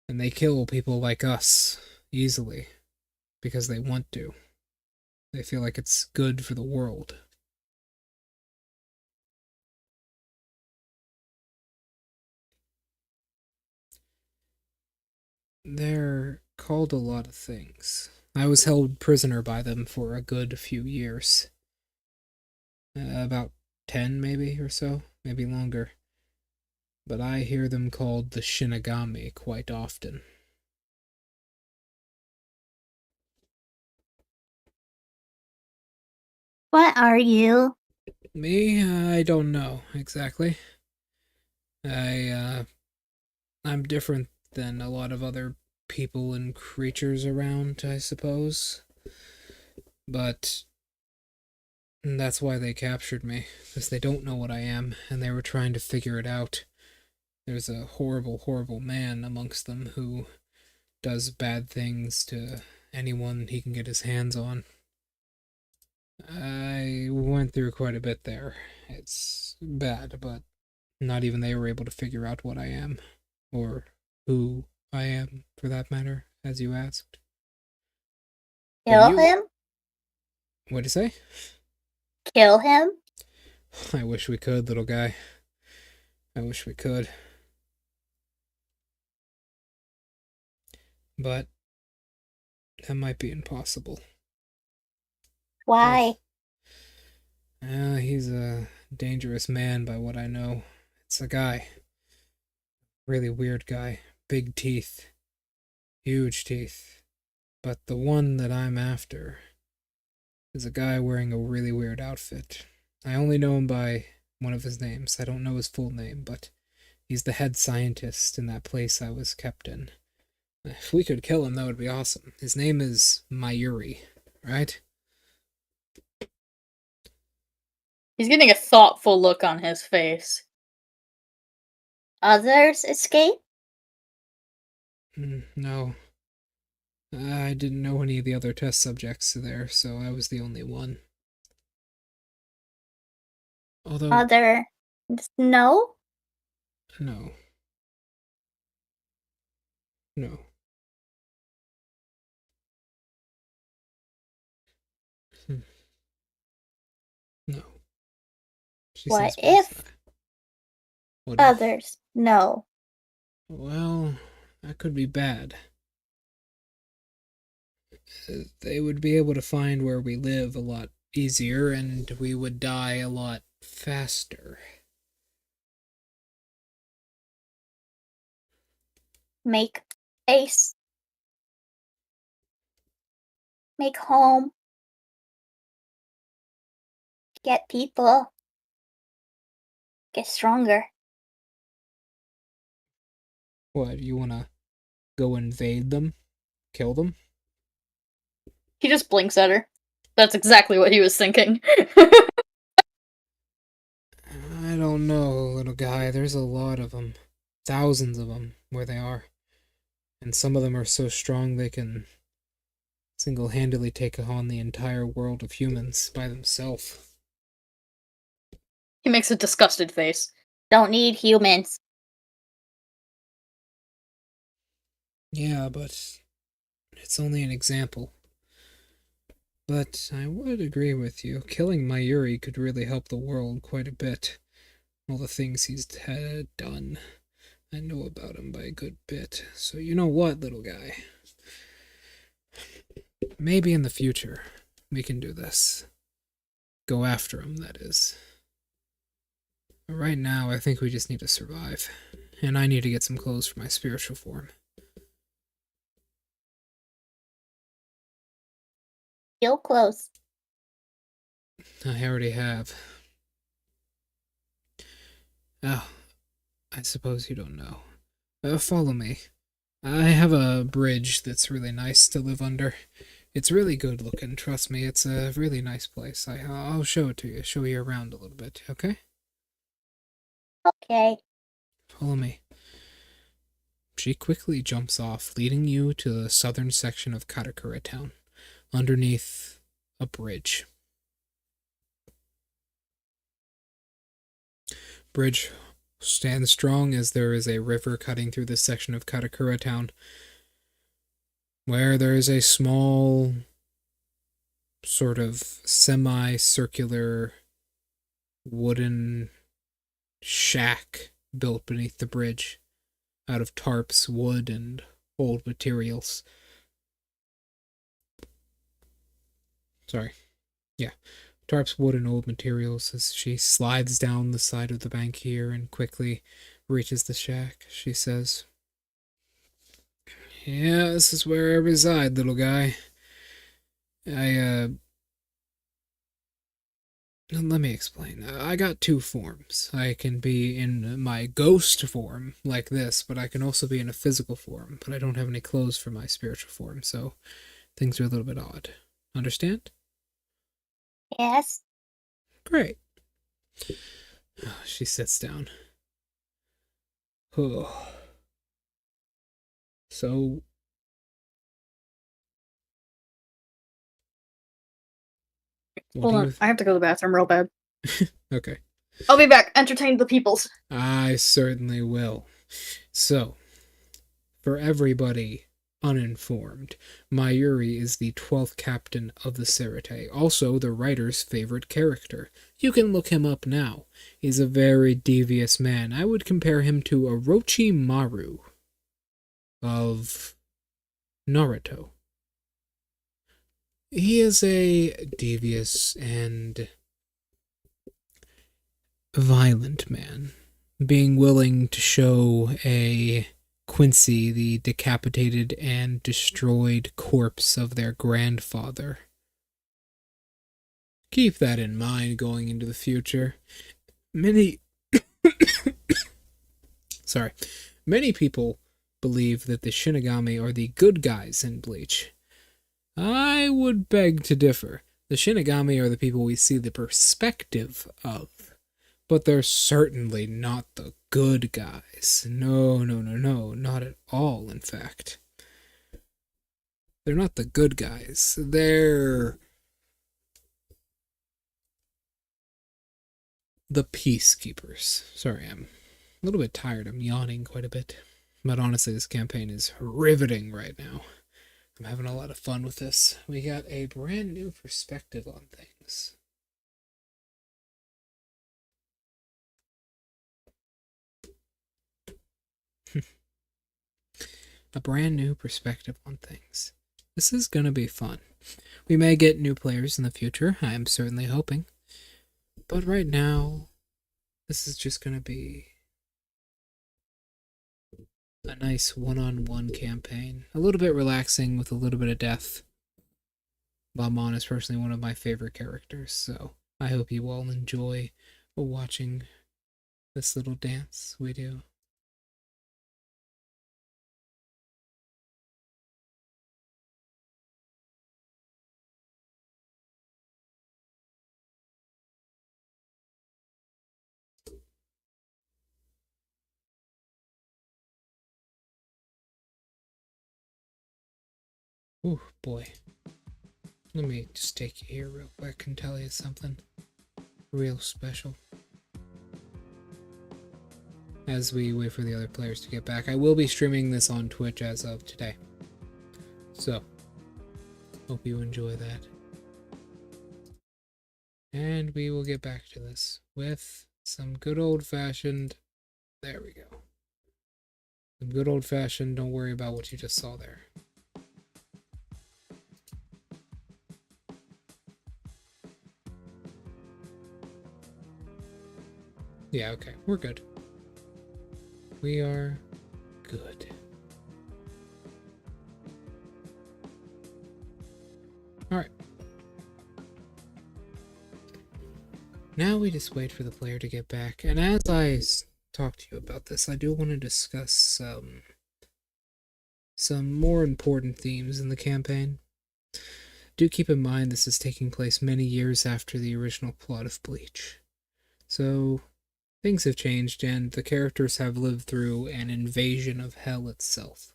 And they kill people like us easily because they want to. They feel like it's good for the world. They're called a lot of things. I was held prisoner by them for a good few years. About 10 maybe or so, maybe longer. But I hear them called the Shinigami quite often. What are you? Me? I don't know exactly. I'm different than a lot of other people and creatures around, I suppose. But that's why they captured me, because they don't know what I am, and they were trying to figure it out. There's a horrible, horrible man amongst them who does bad things to anyone he can get his hands on. I went through quite a bit there. It's bad, but Not even they were able to figure out what I am, or who I am, for that matter, as you asked. But Kill you, him? what'd you say? Kill him? I wish we could, little guy. I wish we could. But that might be impossible. Why? He's a dangerous man by what I know. It's a guy. Really weird guy. Big teeth. Huge teeth. But the one that I'm after is a guy wearing a really weird outfit. I only know him by one of his names. I don't know his full name, but he's the head scientist in that place I was kept in. If we could kill him, that would be awesome. His name is Mayuri, right? He's getting a thoughtful look on his face. Others escape? No. I didn't know any of the other test subjects there, so I was the only one. Although, Other... No? no. No. No. She What says, "What's if that?" What if? others? No. Well, that could be bad. They would be able to find where we live a lot easier, and we would die a lot faster. Make space. Make home. Get people. Get stronger. What, you wanna go invade them? Kill them? He just blinks at her. That's exactly what he was thinking. I don't know, little guy. There's a lot of them. Thousands of them, where they are. And some of them are so strong they can single-handedly take on the entire world of humans by themselves. He makes a disgusted face. Don't need humans. Yeah, but it's only an example. But I would agree with you. Killing Mayuri could really help the world quite a bit. All the things he's had done. I know about him by a good bit. So you know what, little guy? Maybe in the future we can do this. Go after him, that is. But right now, I think we just need to survive. And I need to get some clothes for my spiritual form. Feel close. I already have. Oh, I suppose you don't know. Follow me. I have a bridge that's really nice to live under. It's really good looking, trust me. It's a really nice place. I'll show it to you, show you around a little bit, okay? Okay. Follow me. She quickly jumps off, leading you to the southern section of Katakura town, underneath a bridge. Bridge stands strong as there is a river cutting through this section of Katakura town, where there is a small, sort of semicircular wooden shack built beneath the bridge out of tarps, wood, and old materials. Sorry. Yeah. Tarps, wood, and old materials as she slides down the side of the bank here and quickly reaches the shack. She says, "Yeah, this is where I reside, little guy. Let me explain. I got two forms. I can be in my ghost form, like this, but I can also be in a physical form, but I don't have any clothes for my spiritual form, so things are a little bit odd. Understand?" Yes. "Great." She sits down. Oh. So, what Hold do on, you... I have to go to the bathroom real bad. Okay. I'll be back. Entertain the peoples. I certainly will. So, for everybody uninformed, Mayuri is the 12th captain of the Serite, also the writer's favorite character. You can look him up now. He's a very devious man. I would compare him to Orochimaru of Naruto. He is a devious and violent man, being willing to show a Quincy the decapitated and destroyed corpse of their grandfather. Keep that in mind going into the future. Many people believe that the Shinigami are the good guys in Bleach. I would beg to differ. The Shinigami are the people we see the perspective of, but they're certainly not the good guys. No, not at all, in fact. They're not the good guys. They're the peacekeepers. Sorry, I'm a little bit tired. I'm yawning quite a bit. But honestly, this campaign is riveting right now. I'm having a lot of fun with this. We got a brand new perspective on things. A brand new perspective on things. This is going to be fun. We may get new players in the future. I am certainly hoping. But right now, this is just going to be a nice one-on-one campaign. A little bit relaxing with a little bit of death. Bamon is personally one of my favorite characters, so I hope you all enjoy watching this little dance we do. Ooh, boy. Let me just take you here real quick and tell you something real special. As we wait for the other players to get back, I will be streaming this on Twitch as of today. So, hope you enjoy that. And we will get back to this with some good old-fashioned... There we go. Some good old-fashioned, don't worry about what you just saw there. Yeah, okay, we're good. We are good. Alright. Now we just wait for the player to get back. And as I talk to you about this, I do want to discuss some more important themes in the campaign. Do keep in mind this is taking place many years after the original plot of Bleach. So, things have changed, and the characters have lived through an invasion of hell itself.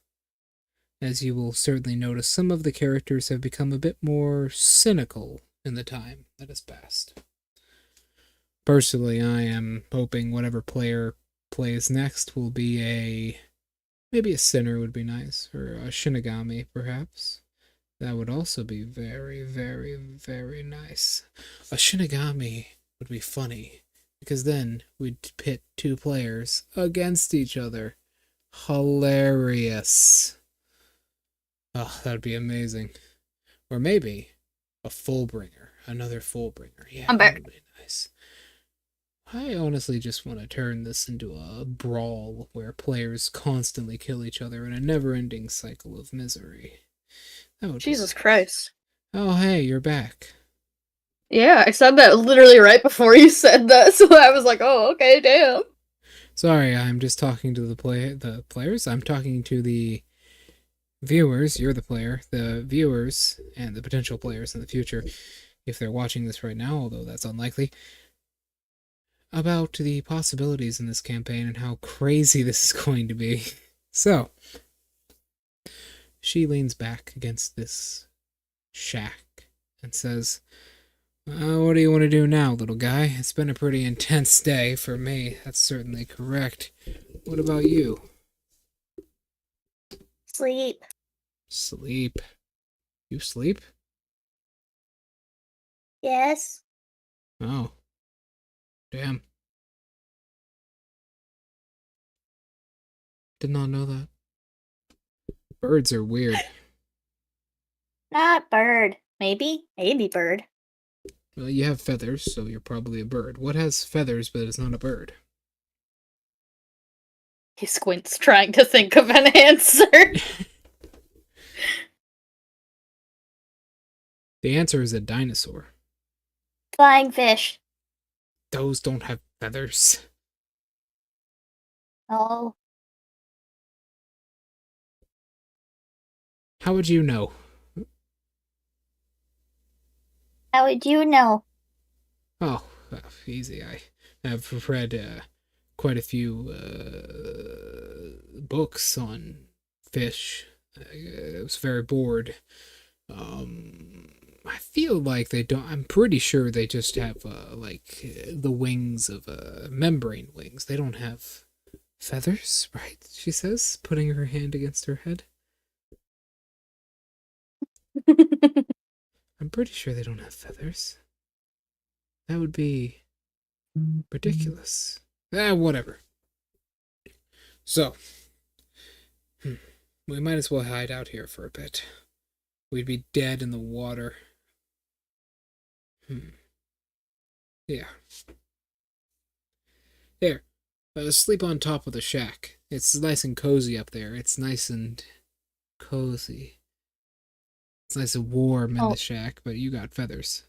As you will certainly notice, some of the characters have become a bit more cynical in the time that has passed. Personally, I am hoping whatever player plays next will be maybe a sinner would be nice, or a Shinigami, perhaps. That would also be very, very, very nice. A Shinigami would be funny, because then we'd pit two players against each other. Hilarious. Oh, that'd be amazing. Or maybe a Fullbringer. Another Fullbringer. Yeah, I'm back. that would be nice. I honestly just want to turn this into a brawl where players constantly kill each other in a never-ending cycle of misery. That would Jesus be... Christ. Oh, hey, you're back. Yeah, I said that literally right before you said that, so I was like, oh, okay, damn. Sorry, I'm just talking to the players. I'm talking to the viewers. You're the player. The viewers and the potential players in the future, if they're watching this right now, although that's unlikely, about the possibilities in this campaign and how crazy this is going to be. So, she leans back against this shack and says, What do you want to do now, little guy? It's been a pretty intense day for me. That's certainly correct. What about you? Sleep. Sleep. You sleep? Yes. Oh. Damn. Did not know that. Birds are weird. Not bird. Maybe. Maybe bird. Well, you have feathers, so you're probably a bird. What has feathers but is not a bird? He squints, trying to think of an answer. The answer is a dinosaur. Flying fish. Those don't have feathers. Oh. How would you know? How would you know? Oh, easy. I've read quite a few books on fish. I was very bored. I feel like they don't. I'm pretty sure they just have the wings of membrane wings. They don't have feathers, right? She says, putting her hand against her head. I'm pretty sure they don't have feathers. That would be ridiculous. Whatever. So, we might as well hide out here for a bit. We'd be dead in the water. Yeah. There. Sleep on top of the shack. It's nice and cozy up there. It's nice and cozy. It's nice and warm in the shack, but you got feathers.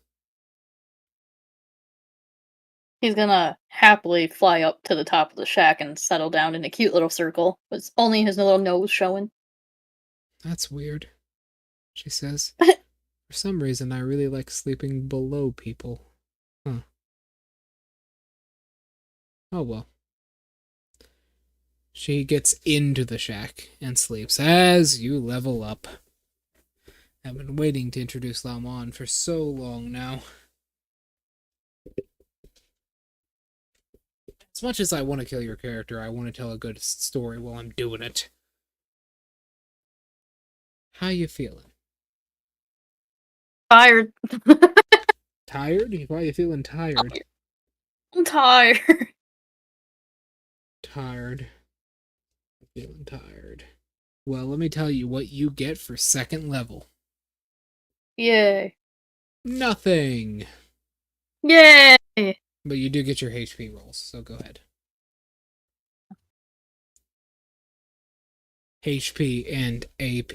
He's gonna happily fly up to the top of the shack and settle down in a cute little circle, with only his little nose showing. That's weird, she says. For some reason, I really like sleeping below people. Huh. Oh well. She gets into the shack and sleeps as you level up. I've been waiting to introduce Laomon for so long now. As much as I want to kill your character, I want to tell a good story while I'm doing it. How you feeling? Tired. Tired? Why are you feeling tired? I'm tired. Tired. Feeling tired. Well, let me tell you what you get for second level. Yay. Nothing. Yay! But you do get your HP rolls, so go ahead. HP and AP.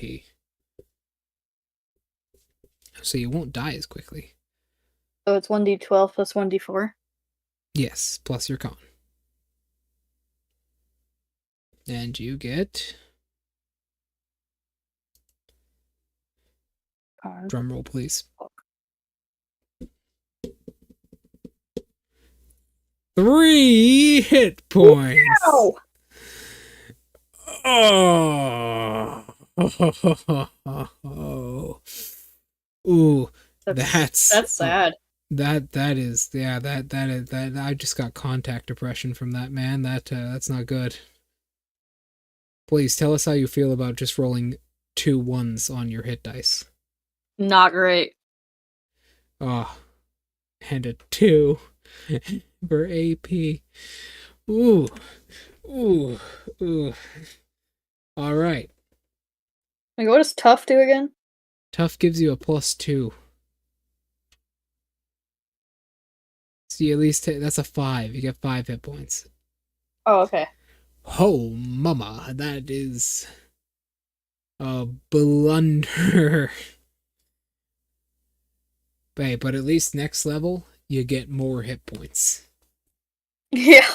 So you won't die as quickly. So it's 1d12 plus 1d4? Yes, plus your con. And you get... Drum roll, please. 3 hit points! Ow! Oh. Ooh, that's sad. That is I just got contact depression from that, man. That's not good. Please tell us how you feel about just rolling 2 ones on your hit dice. Not great. Oh, and a 2 for AP. Ooh. All right. Like, what does tough do again? Tough gives you a +2. So you at least that's a 5. You get 5 hit points. Oh, okay. Oh, mama, that is a blunder. But at least next level, you get more hit points. Yeah.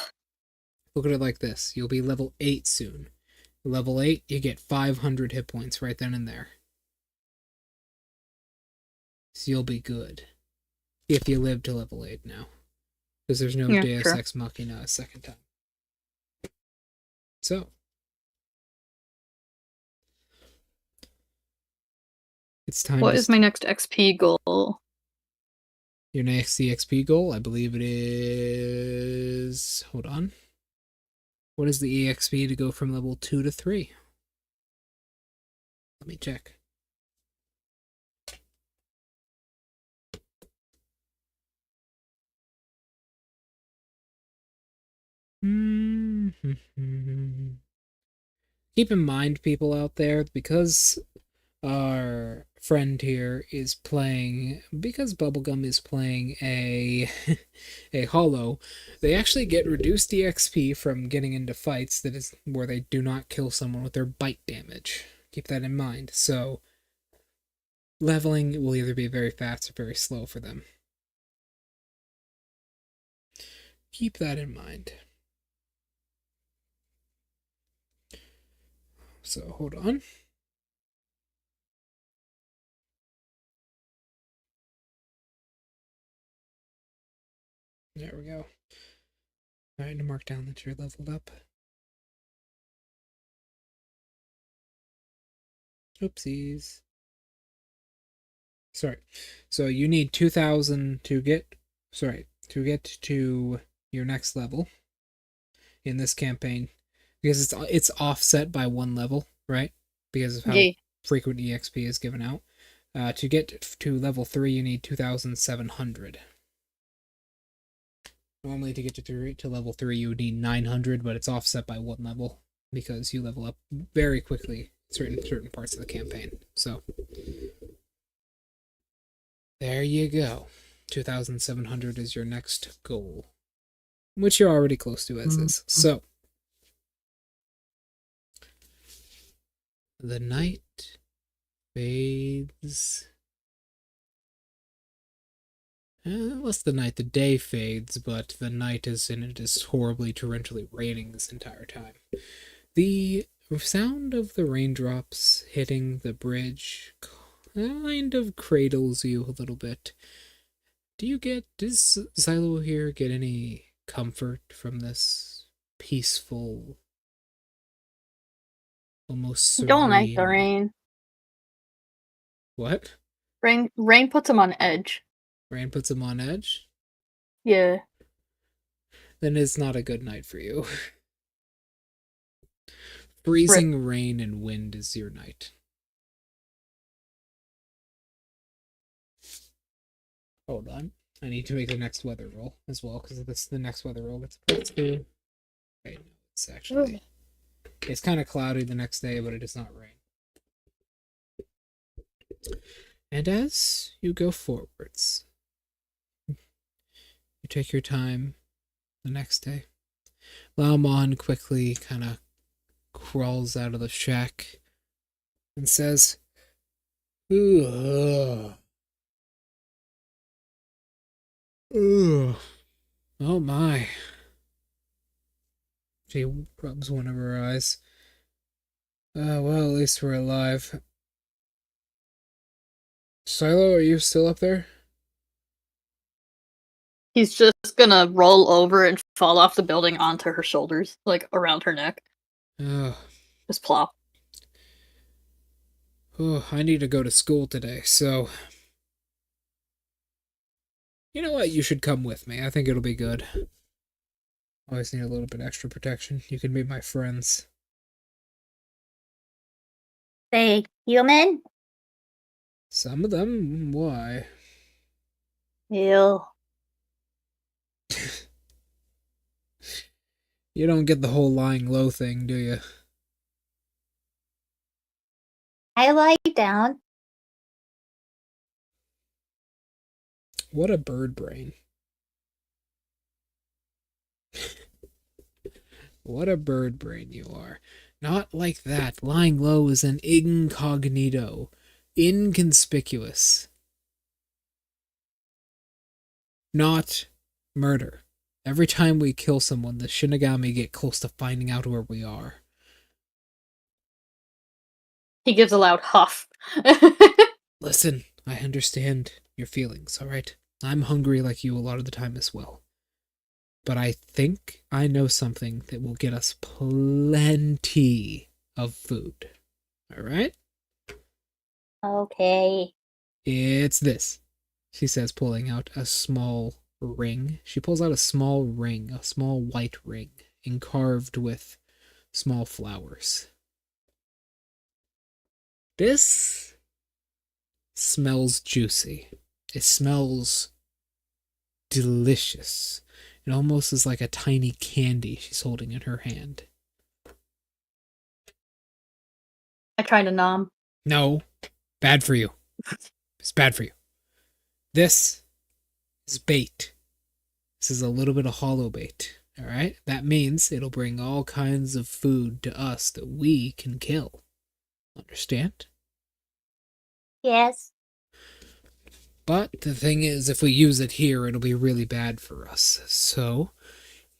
Look at it like this. You'll be level 8 soon. Level 8, you get 500 hit points right then and there. So you'll be good. If you live to level 8 now. Because there's no Deus Ex Machina a second time. So. It's time What is my next XP goal? Your next EXP goal, I believe it is... Hold on. What is the EXP to go from level 2 to 3? Let me check. Keep in mind, people out there, because our friend here is playing, because Bubblegum is playing a hollow, they actually get reduced EXP from getting into fights that is where they do not kill someone with their bite damage. Keep that in mind. So leveling will either be very fast or very slow for them. Keep that in mind. So hold on. There we go. Alright, to mark down that you're leveled up. Oopsies. Sorry. So you need 2,000 to get to your next level in this campaign, because it's offset by 1 level, right? Because of how frequent EXP is given out. To get to level 3, you need 2,700. Normally, to get to level 3, you would need 900, but it's offset by 1 level because you level up very quickly in certain parts of the campaign. So there you go. 2,700 is your next goal, which you're already close to as is. So the night fades. What's the night? The day fades, but the night is in it is horribly torrentially raining this entire time. The sound of the raindrops hitting the bridge kind of cradles you a little bit. Does Xylo here get any comfort from this peaceful, almost serene... Don't like the rain. What? Rain puts him on edge. Rain puts him on edge? Yeah. Then it's not a good night for you. Freezing rain and wind is your night. Hold on. I need to make the next weather roll as well, because this is the next weather roll that's supposed to... Wait, no, it's actually... It's kind of cloudy the next day, but it does not rain. And as you go forwards, you take your time the next day. Laomon quickly kind of crawls out of the shack and says, "Ugh. Ugh. Oh my." She rubs one of her eyes. Well, at least we're alive. Silo, are you still up there? He's just gonna roll over and fall off the building onto her shoulders, like around her neck. Ugh. Just plop. Oh, I need to go to school today, so... You know what? You should come with me. I think it'll be good. Always need a little bit extra protection. You can be my friends. They human? Some of them? Why? Ew. You don't get the whole lying low thing, do you? I lie down. What a bird brain. What a bird brain you are. Not like that. Lying low is an incognito. Inconspicuous. Not murder. Every time we kill someone, the Shinigami get close to finding out where we are. He gives a loud huff. Listen, I understand your feelings, alright? I'm hungry like you a lot of the time as well. But I think I know something that will get us plenty of food. Alright? Okay. It's this. she says, pulling out a small ring. She pulls out a small ring, a small white ring, carved with small flowers. This smells juicy. It smells delicious. It almost is like a tiny candy she's holding in her hand. I try to nom. No, bad for you. It's bad for you. This is bait. This is a little bit of hollow bait. All right? That means it'll bring all kinds of food to us that we can kill. Understand? Yes. But the thing is, if we use it here, it'll be really bad for us. So,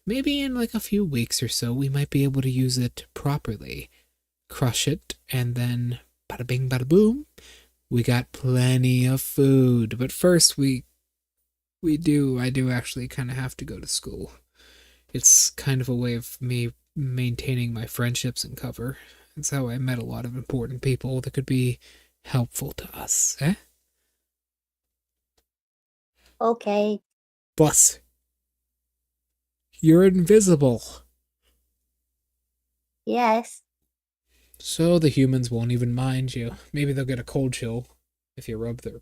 maybe in like a few weeks or so, we might be able to use it properly. Crush it, and then bada bing, bada boom. We got plenty of food. But first, I do actually kind of have to go to school. It's kind of a way of me maintaining my friendships and cover. It's how I met a lot of important people that could be helpful to us, eh? Okay. Plus, you're invisible. Yes. So the humans won't even mind you. Maybe they'll get a cold chill if you rub their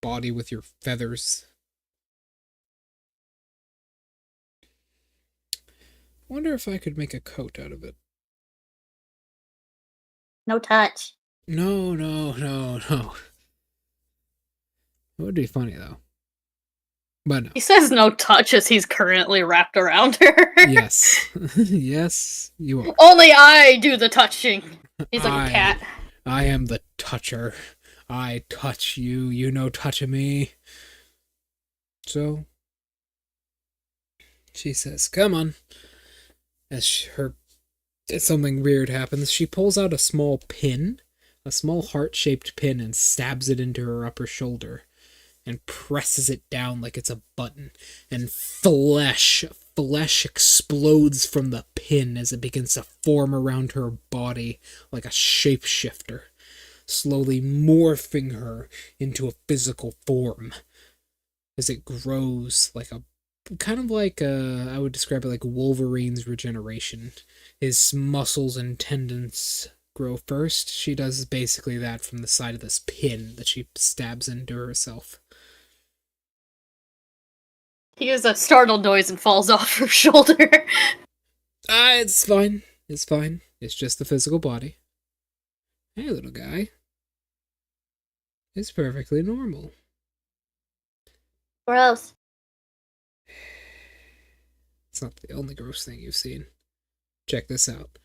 body with your feathers. Wonder if I could make a coat out of it. No touch. No. It would be funny, though. But no. He says no touch as he's currently wrapped around her. Yes. Yes, you are. Only I do the touching. He's like a cat. I am the toucher. I touch you. You no touching me. So, she says, come on. As something weird happens, she pulls out a small pin, a small heart-shaped pin, and stabs it into her upper shoulder and presses it down like it's a button. And flesh explodes from the pin as it begins to form around her body like a shapeshifter, slowly morphing her into a physical form as it grows like a kind of like I would describe it like Wolverine's regeneration. His muscles and tendons grow first. She does basically that from the side of this pin that she stabs into herself. He hears a startled noise and falls off her shoulder. It's fine. It's fine. It's just the physical body. Hey, little guy. It's perfectly normal. Gross. It's not the only gross thing you've seen. Check this out.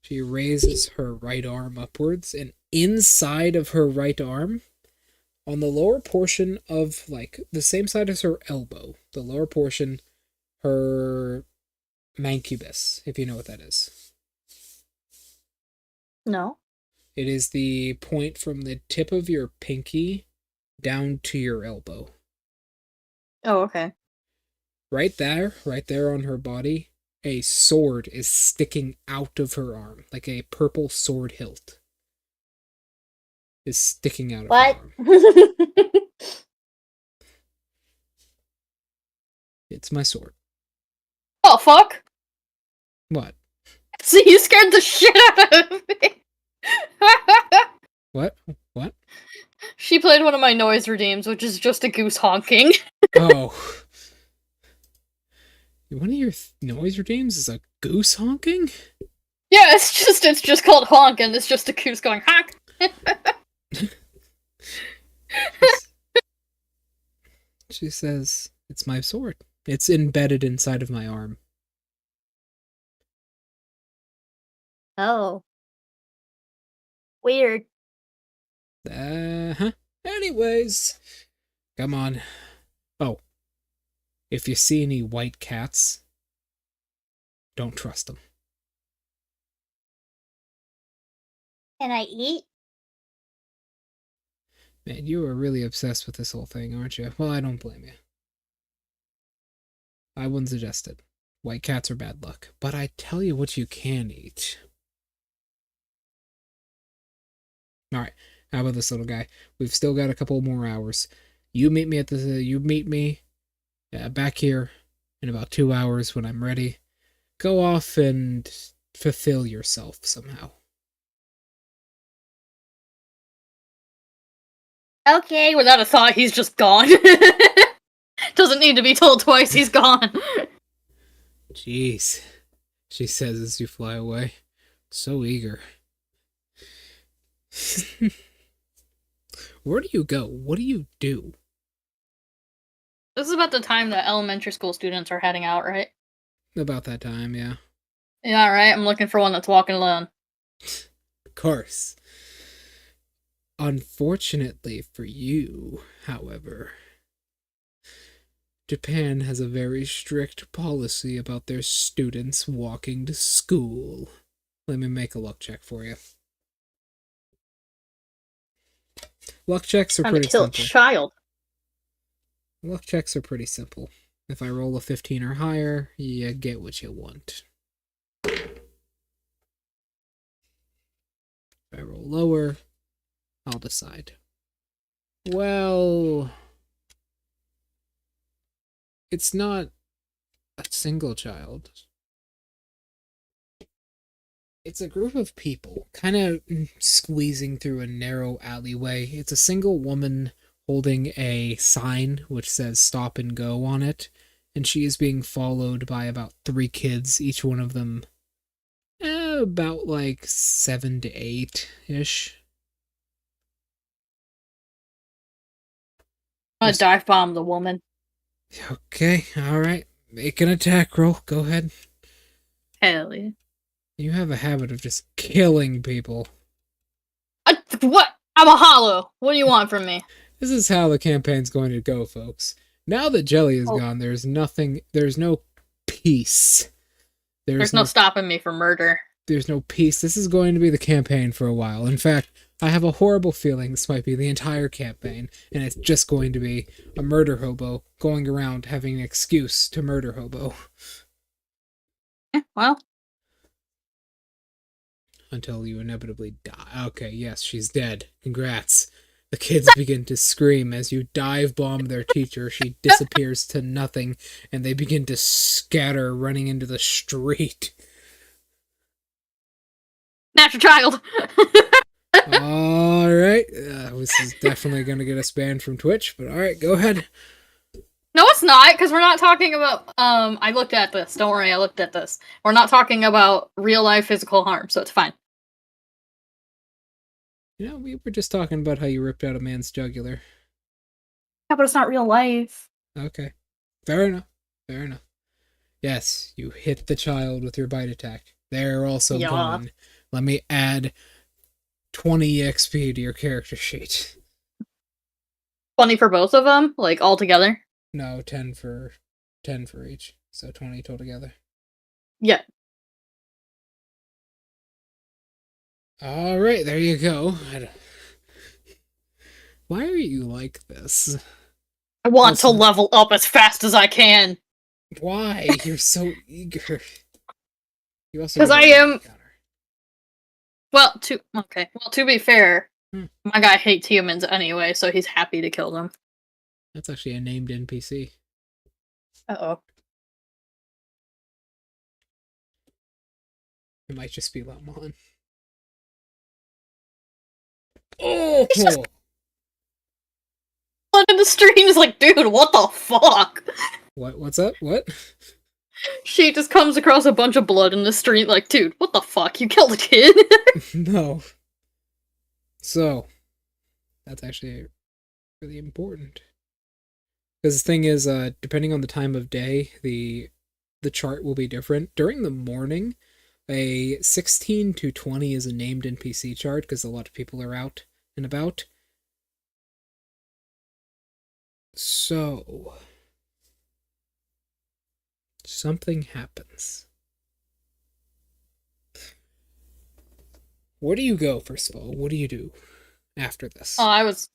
She raises her right arm upwards, and inside of her right arm, on the lower portion of, like, the same side as her elbow, the lower portion, her mancubus, if you know what that is. No. It is the point from the tip of your pinky down to your elbow. Oh, okay. Right there on her body, a sword is sticking out of her arm, like a purple sword hilt is sticking out of What? her arm. It's my sword. Oh, fuck! What? See, you scared the shit out of me! What? What? She played one of my noise redeems, which is just a goose honking. Oh. One of your noise redeems is a goose honking? Yeah, it's just called honk, and it's just a goose going honk. She says, it's my sword. It's embedded inside of my arm. Oh. Weird. Uh-huh. Anyways, come on. Oh, if you see any white cats, don't trust them. Can I eat? Man, you are really obsessed with this whole thing, aren't you? Well, I don't blame you. I wouldn't suggest it. White cats are bad luck. But I tell you what you can eat. Alright, How about this, little guy? We've still got a couple more hours. You meet me back here in about 2 hours when I'm ready. Go off and fulfill yourself somehow. Okay. Without a thought, he's just gone. Doesn't need to be told twice, he's gone. Jeez, she says as you fly away. So eager. Where do you go? What do you do? This is about the time that elementary school students are heading out, right? About that time, yeah. Yeah, right. I'm looking for one that's walking alone. Of course. Unfortunately for you, however, Japan has a very strict policy about their students walking to school. Let me make a luck check for you. Luck checks are Trying to pretty kill a simple. child. Luck checks are pretty simple. If I roll a 15 or higher, you get what you want. If I roll lower, I'll decide. Well, it's not a single child. It's a group of people kind of squeezing through a narrow alleyway. It's a single woman holding a sign which says stop and go on it, and she is being followed by about 3 kids, each one of them about like 7 to 8-ish. I'm gonna dive bomb the woman. Okay, alright. Make an attack roll. Go ahead. Hell yeah. You have a habit of just killing people. What? I'm a hollow. What do you want from me? This is how the campaign's going to go, folks. Now that Jelly is gone, there's no peace. There's no stopping me from murder. There's no peace. This is going to be the campaign for a while. In fact, I have a horrible feeling this might be the entire campaign, and it's just going to be a murder hobo going around having an excuse to murder hobo. Well. Until you inevitably die. Okay, yes, she's dead. Congrats. The kids begin to scream as you dive bomb their teacher. She disappears to nothing, and they begin to scatter, running into the street. Natural child! Alright, this is definitely going to get us banned from Twitch, but alright, go ahead. No, it's not, because we're not talking about, I looked at this. Don't worry, I looked at this. We're not talking about real-life physical harm, so it's fine. You know, we were just talking about how you ripped out a man's jugular. Yeah, but it's not real life. Okay. Fair enough. Fair enough. Yes, you hit the child with your bite attack. They're also gone. Let me add 20 XP to your character sheet. 20 for both of them? Like, all together? No, 10 for each. So 20 together. Yeah. Alright, there you go. Why are you like this? I want to level up as fast as I can. Why? You're so eager. Because I am... Well, to be fair, my guy hates humans anyway, so he's happy to kill them. That's actually a named NPC. Uh-oh. It might just be Lamon. Oh! Blood in the stream is like, dude, what the fuck? What's up? What? She just comes across a bunch of blood in the street like, dude, what the fuck? You killed a kid? No. So, that's actually really important. Because the thing is, depending on the time of day, the chart will be different. During the morning, a 16 to 20 is a named NPC chart because a lot of people are out and about. So, something happens. Where do you go, first of all? What do you do after this? Oh, I was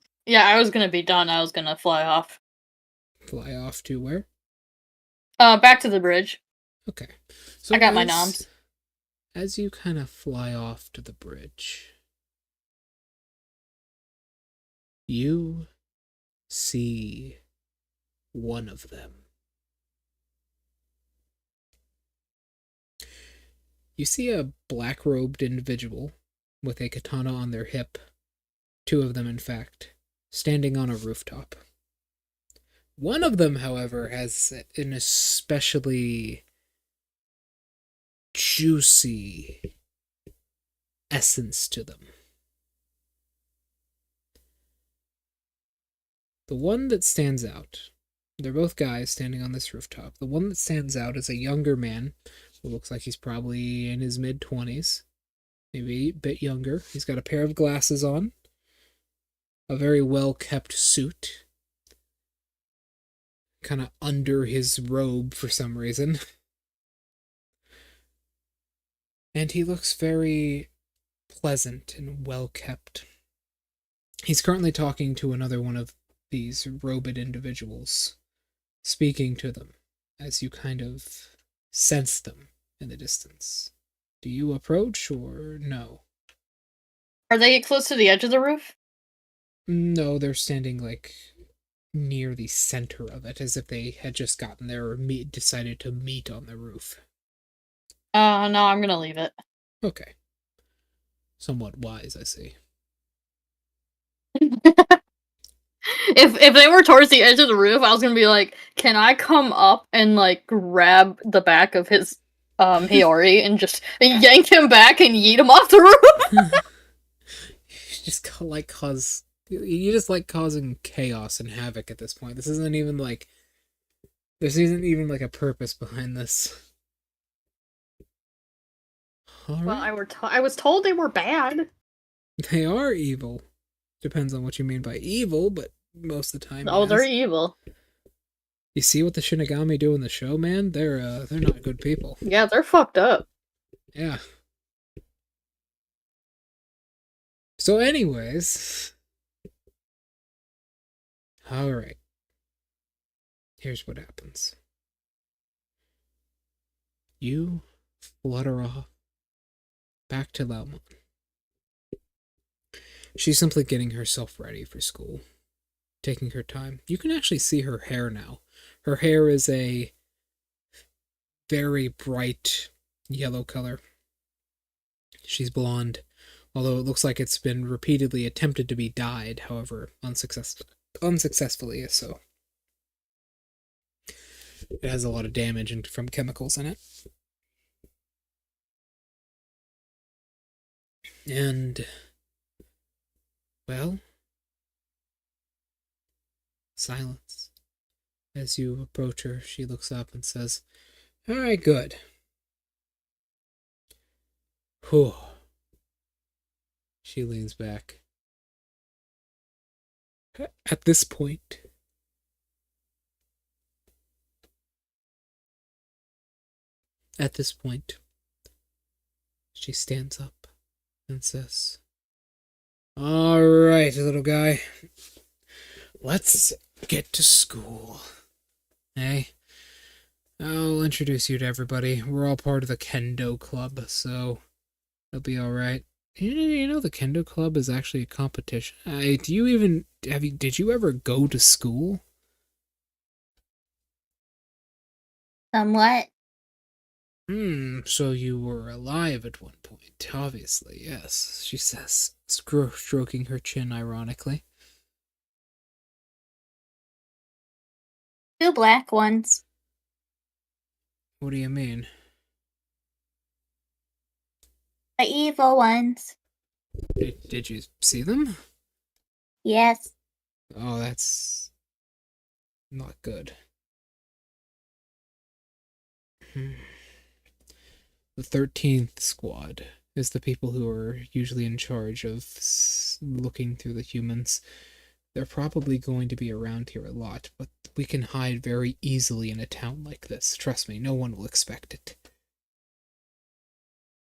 gonna be done. I was gonna fly off. Fly off to where? Back to the bridge. Okay. So I got my noms. As you kind of fly off to the bridge, You see one of them. You see a black-robed individual with a katana on their hip, 2 of them in fact, standing on a rooftop. One of them, however, has an especially juicy essence to them. The one that stands out, they're both guys standing on this rooftop. The one that stands out is a younger man who looks like he's probably in his mid-20s, maybe a bit younger. He's got a pair of glasses on, a very well-kept suit, kind of under his robe for some reason. And he looks very pleasant and well-kept. He's currently talking to another one of these robed individuals, speaking to them as you kind of sense them in the distance. Do you approach or no? Are they close to the edge of the roof? No, they're standing like near the center of it, as if they had just gotten there or decided to meet on the roof. No, I'm gonna leave it. Okay. Somewhat wise, I see. If they were towards the edge of the roof, I was gonna be like, can I come up and like grab the back of his Hiyori and just yank him back and yeet him off the roof? You just like causing chaos and havoc at this point. This isn't even like a purpose behind this. All Well, right. I was told they were bad. They are evil. Depends on what you mean by evil, but most of the time. Oh, yes. they're evil. You see what the Shinigami do in the show, man? They're not good people. Yeah, they're fucked up. Yeah. So anyways, all right. Here's what happens. You flutter off back to Laomon. She's simply getting herself ready for school, taking her time. You can actually see her hair now. Her hair is a very bright yellow color. She's blonde, although it looks like it's been repeatedly attempted to be dyed, however, unsuccessfully, so it has a lot of damage from chemicals in it. And, well, silence. As you approach her, she looks up and says, "All right, good. Whew." She leans back. At this point, she stands up and says, "All right, little guy. Let's get to school. Hey, I'll introduce you to everybody. We're all part of the Kendo Club, so it'll be all right. You know the Kendo Club is actually a competition. Did you ever go to school?" Somewhat. So you were alive at one point, obviously, yes, she says, stroking her chin ironically. 2 black ones. What do you mean? The evil ones. Did you see them? Yes. Oh, that's not good. The 13th squad is the people who are usually in charge of looking through the humans. They're probably going to be around here a lot, but we can hide very easily in a town like this. Trust me, no one will expect it.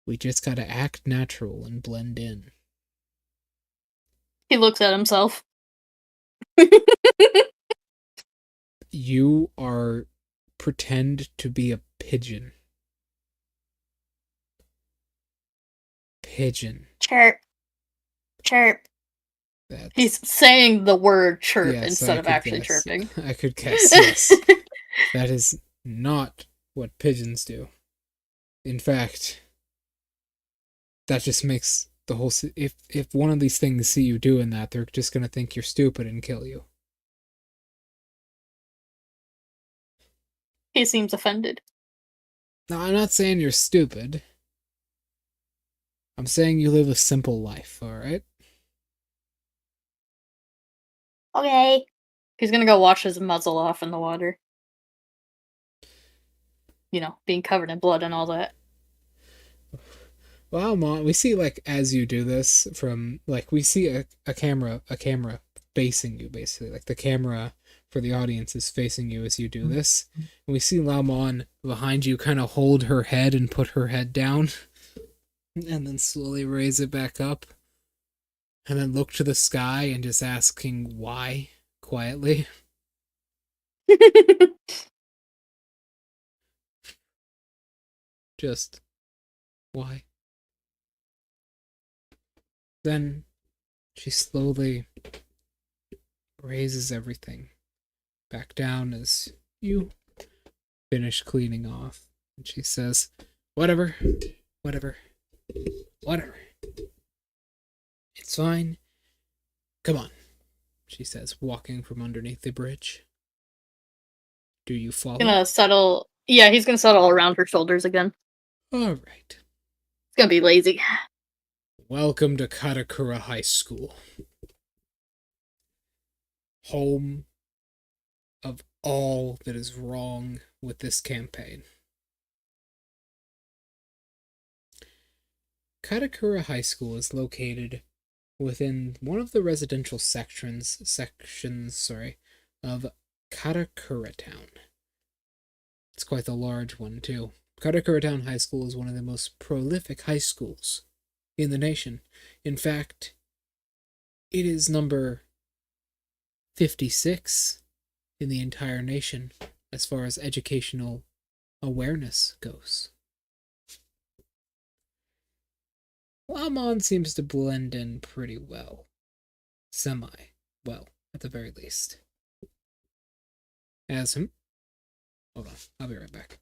We just gotta act natural and blend in. He looks at himself. You are pretend to be a pigeon. Pigeon. Chirp. Chirp. He's saying the word chirp Yes, instead I of could actually guess. chirping. I could guess, yes. That is not what pigeons do. In fact, that just makes the whole... If one of these things see you doing that, they're just gonna think you're stupid and kill you. He seems offended. Now, I'm not saying you're stupid. I'm saying you live a simple life, alright? Okay. He's gonna go wash his muzzle off in the water. You know, being covered in blood and all that. Well, Mom, we see, like, as you do this from, like, we see a camera facing you, basically. Like, the camera for the audience is facing you as you do this. And we see Laomon behind you kind of hold her head and put her head down. And then slowly raise it back up. And then look to the sky and just asking why, quietly. Just why? Then she slowly raises everything back down as you finish cleaning off. And she says, whatever. It's fine. Come on, she says, walking from underneath the bridge. Do you follow? Gonna settle. Yeah, he's gonna settle around her shoulders again. All right. It's gonna be lazy. Welcome to Katakura High School. Home of all that is wrong with this campaign. Katakura High School is located within one of the residential sections of Katakura Town. It's quite the large one, too. Katakura Town High School is one of the most prolific high schools in the nation. In fact, it is number 56 in the entire nation as far as educational awareness goes. Laomon seems to blend in pretty well. Semi-well, at the very least. Hold on, I'll be right back.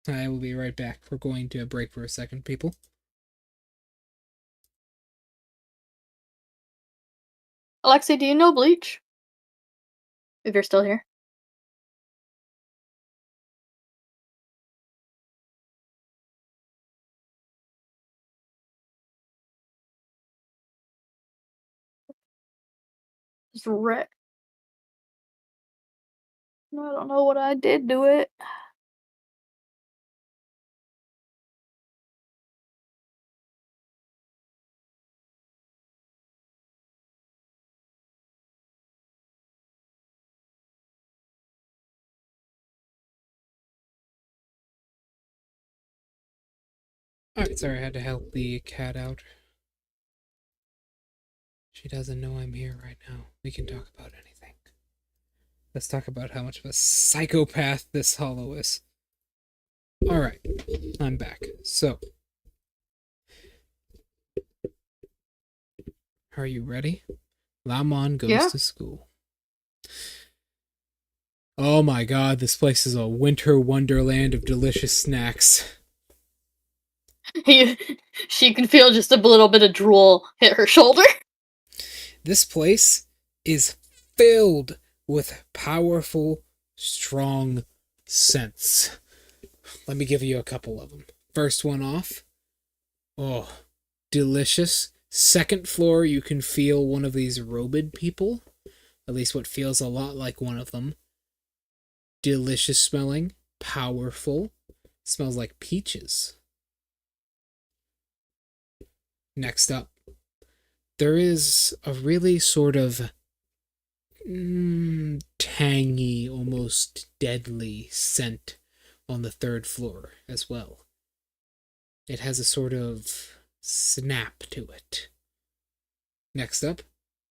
I will be right back. We're going to break for a second, people. Alexi, do you know Bleach? If you're still here. Just wreck. I don't know what I did to it. Alright, sorry, I had to help the cat out. She doesn't know I'm here right now. We can talk about anything. Let's talk about how much of a psychopath this Hollow is. Alright, I'm back. So, are you ready? Laomon goes to school. Oh my god, this place is a winter wonderland of delicious snacks. She can feel just a little bit of drool hit her shoulder. This place is filled with powerful, strong scents. Let me give you a couple of them. First one off. Oh, delicious. Second floor, you can feel one of these robed people. At least what feels a lot like one of them. Delicious smelling. Powerful. Smells like peaches. Next up, there is a really sort of tangy, almost deadly scent on the third floor as well. It has a sort of snap to it. Next up,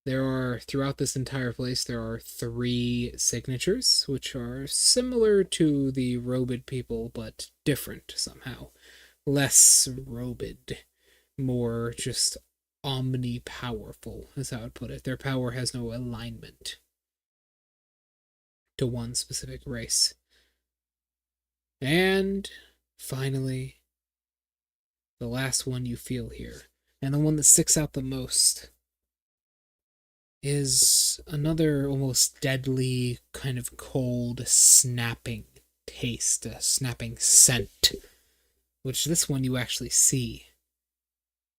throughout this entire place, there are 3 signatures, which are similar to the robed people, but different somehow. Less robed. More just omnipowerful, is how I'd put it. Their power has no alignment to one specific race. And finally, the last one you feel here, and the one that sticks out the most, is another almost deadly, kind of cold, snapping taste, a snapping scent, which this one you actually see.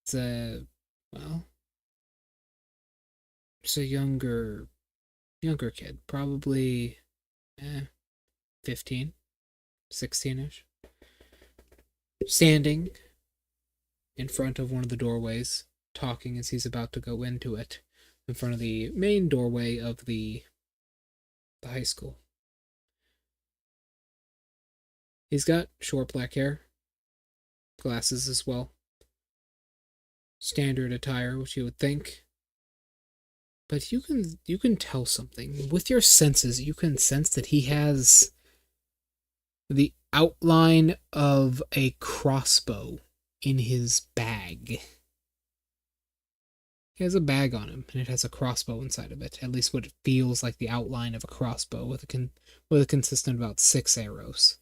It's a, well, it's a younger kid, probably 15, 16-ish, standing in front of one of the doorways, talking as he's about to go into it, in front of the main doorway of the high school. He's got short black hair, glasses as well. Standard attire, which you would think. But you can tell something. With your senses, you can sense that he has the outline of a crossbow in his bag. He has a bag on him, and it has a crossbow inside of it. At least what it feels like the outline of a crossbow, with a consistent of about 6 arrows.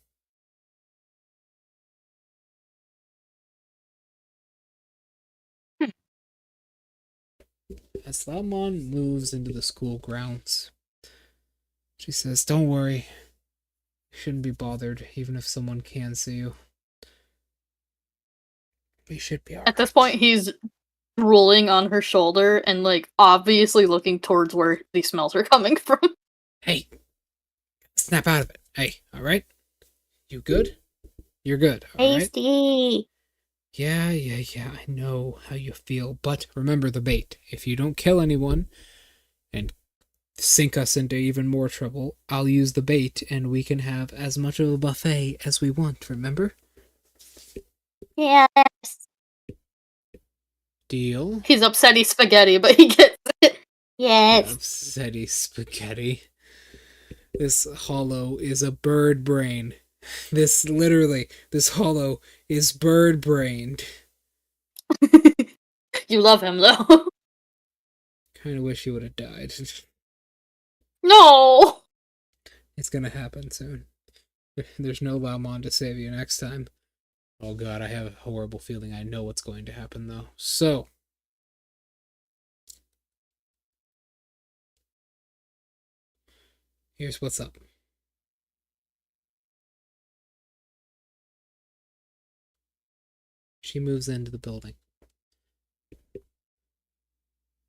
As Lamon moves into the school grounds, she says, "Don't worry. You shouldn't be bothered, even if someone can see you. We should be alright." At this point, he's rolling on her shoulder and, like, obviously looking towards where these smells are coming from. Hey, snap out of it. Hey, alright? You good? You're good, alright? Tasty. Yeah, I know how you feel, but remember the bait. If you don't kill anyone and sink us into even more trouble, I'll use the bait and we can have as much of a buffet as we want, remember? Yes. Deal? He's upsetty spaghetti, but he gets it. Yes. Upsetty spaghetti. This hollow is a bird brain. This hollow is bird brained. You love him, though. Kinda wish he would have died. No! It's gonna happen soon. There's no Laomon to save you next time. Oh god, I have a horrible feeling I know what's going to happen, though. So, here's what's up. She moves into the building.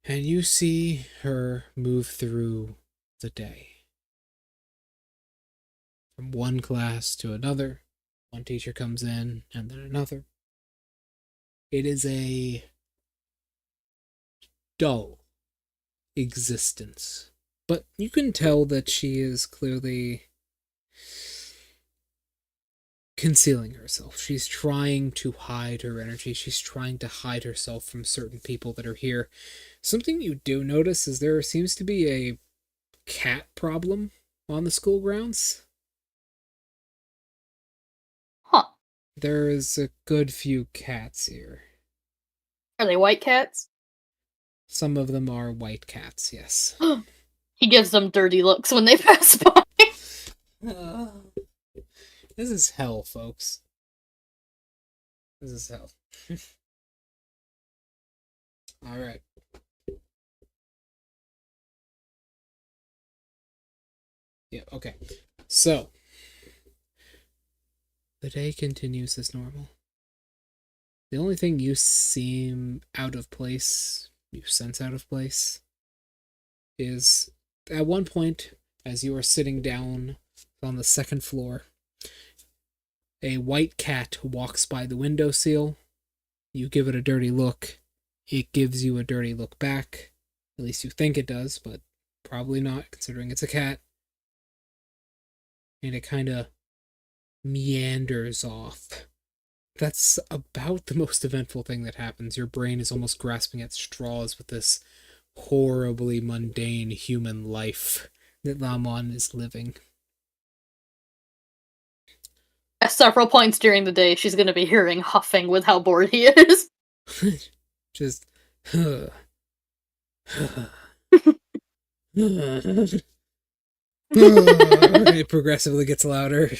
And you see her move through the day. From one class to another. One teacher comes in, and then another. It is a dull existence. But you can tell that she is clearly concealing herself. She's trying to hide her energy. She's trying to hide herself from certain people that are here. Something you do notice is there seems to be a cat problem on the school grounds. Huh. There's a good few cats here. Are they white cats? Some of them are white cats, yes. He gives them dirty looks when they pass by. This is hell, folks. This is hell. Alright. Yeah, okay. So, the day continues as normal. The only thing you seem out of place, you sense out of place, is at one point, as you are sitting down on the second floor, a white cat walks by the windowsill. You give it a dirty look. It gives you a dirty look back. At least you think it does, but probably not, considering it's a cat. And it kind of meanders off. That's about the most eventful thing that happens. Your brain is almost grasping at straws with this horribly mundane human life that Lamon is living. At several points during the day, she's gonna be hearing huffing with how bored he is. Just It progressively gets louder.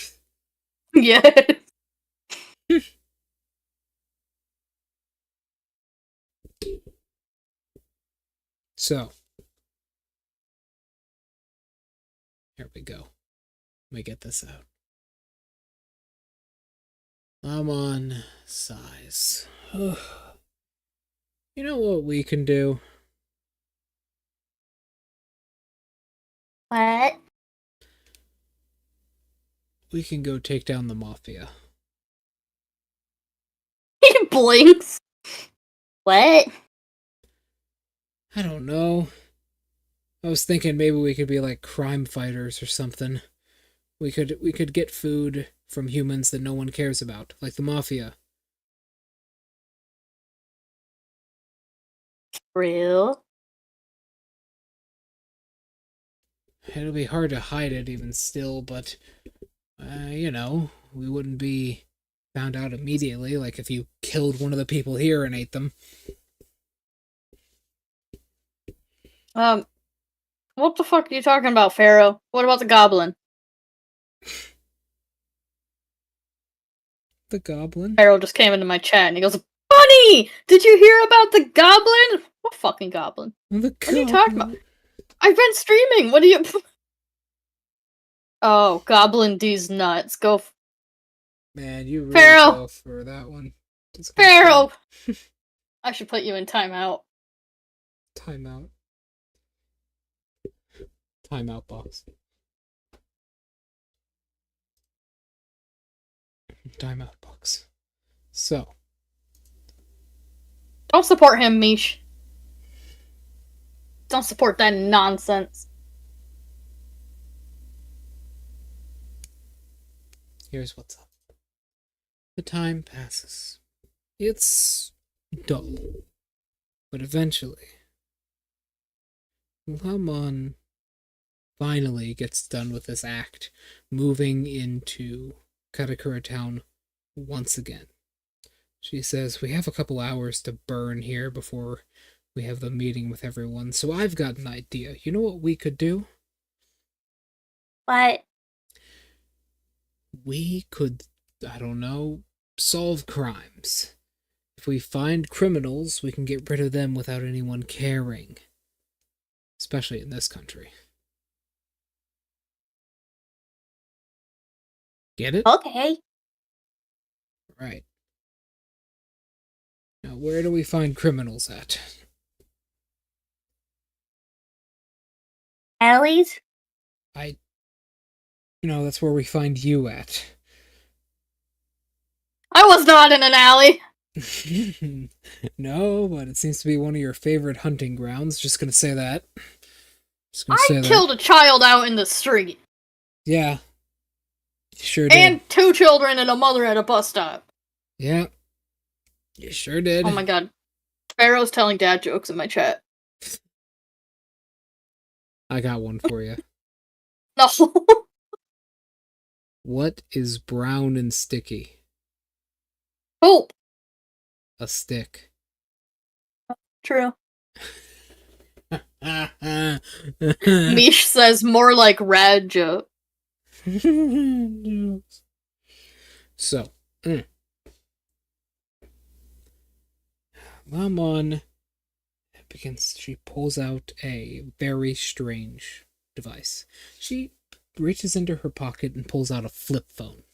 Yes. So, here we go. Let me get this out. I'm on size. You know what we can do? What? We can go take down the mafia. He blinks. What? I don't know. I was thinking maybe we could be like crime fighters or something. We could get food from humans that no one cares about, like the mafia. True. It'll be hard to hide it even still, but you know, we wouldn't be found out immediately, like if you killed one of the people here and ate them. What the fuck are you talking about, Pharaoh? What about the goblin? The goblin? Pharaoh just came into my chat and he goes, Bunny! Did you hear about the goblin? What fucking goblin? The What are you talking about? I've been streaming! What are you... Oh, Goblin D's nuts. Go... Man, you really Pharaoh! go for that one. Pharaoh! I should put you in timeout. Timeout. Timeout box. Timeout box. So. Don't support him, Mish. Don't support that nonsense. Here's what's up. The time passes. It's dull. But eventually, Lamon finally gets done with this act, moving into Katakura town once again. She says, we have a couple hours to burn here before we have the meeting with everyone, so I've got an idea. You know what we could do? What? We could, I don't know, solve crimes. If we find criminals, we can get rid of them without anyone caring. Especially in this country. Get it? Okay. Right. Now, where do we find criminals at? Alleys? That's where we find you at. I was not in an alley! No, but it seems to be one of your favorite hunting grounds. Just gonna say that. Just gonna say I that. killed a child out in the street. Yeah. You sure did. And 2 children and a mother at a bus stop. Yeah. You sure did. Oh my god. Pharaoh's telling dad jokes in my chat. I got one for you. No. What is brown and sticky? Poop. A stick. True. Mish says more like rad joke. So, Lamon begins. She pulls out a very strange device. She reaches into her pocket and pulls out a flip phone.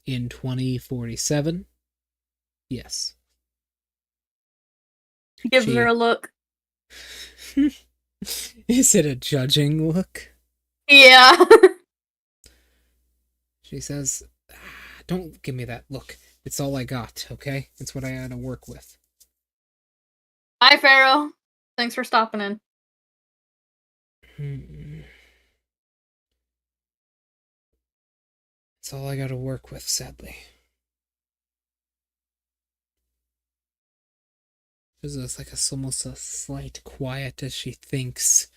In 2047, yes. Gives her a look. Is it a judging look? Yeah. She says, don't give me that look. It's all I got, okay? It's what I had to work with. Hi, Pharaoh. Thanks for stopping in. It's all I got to work with, sadly. There's like almost a slight quiet as she thinks.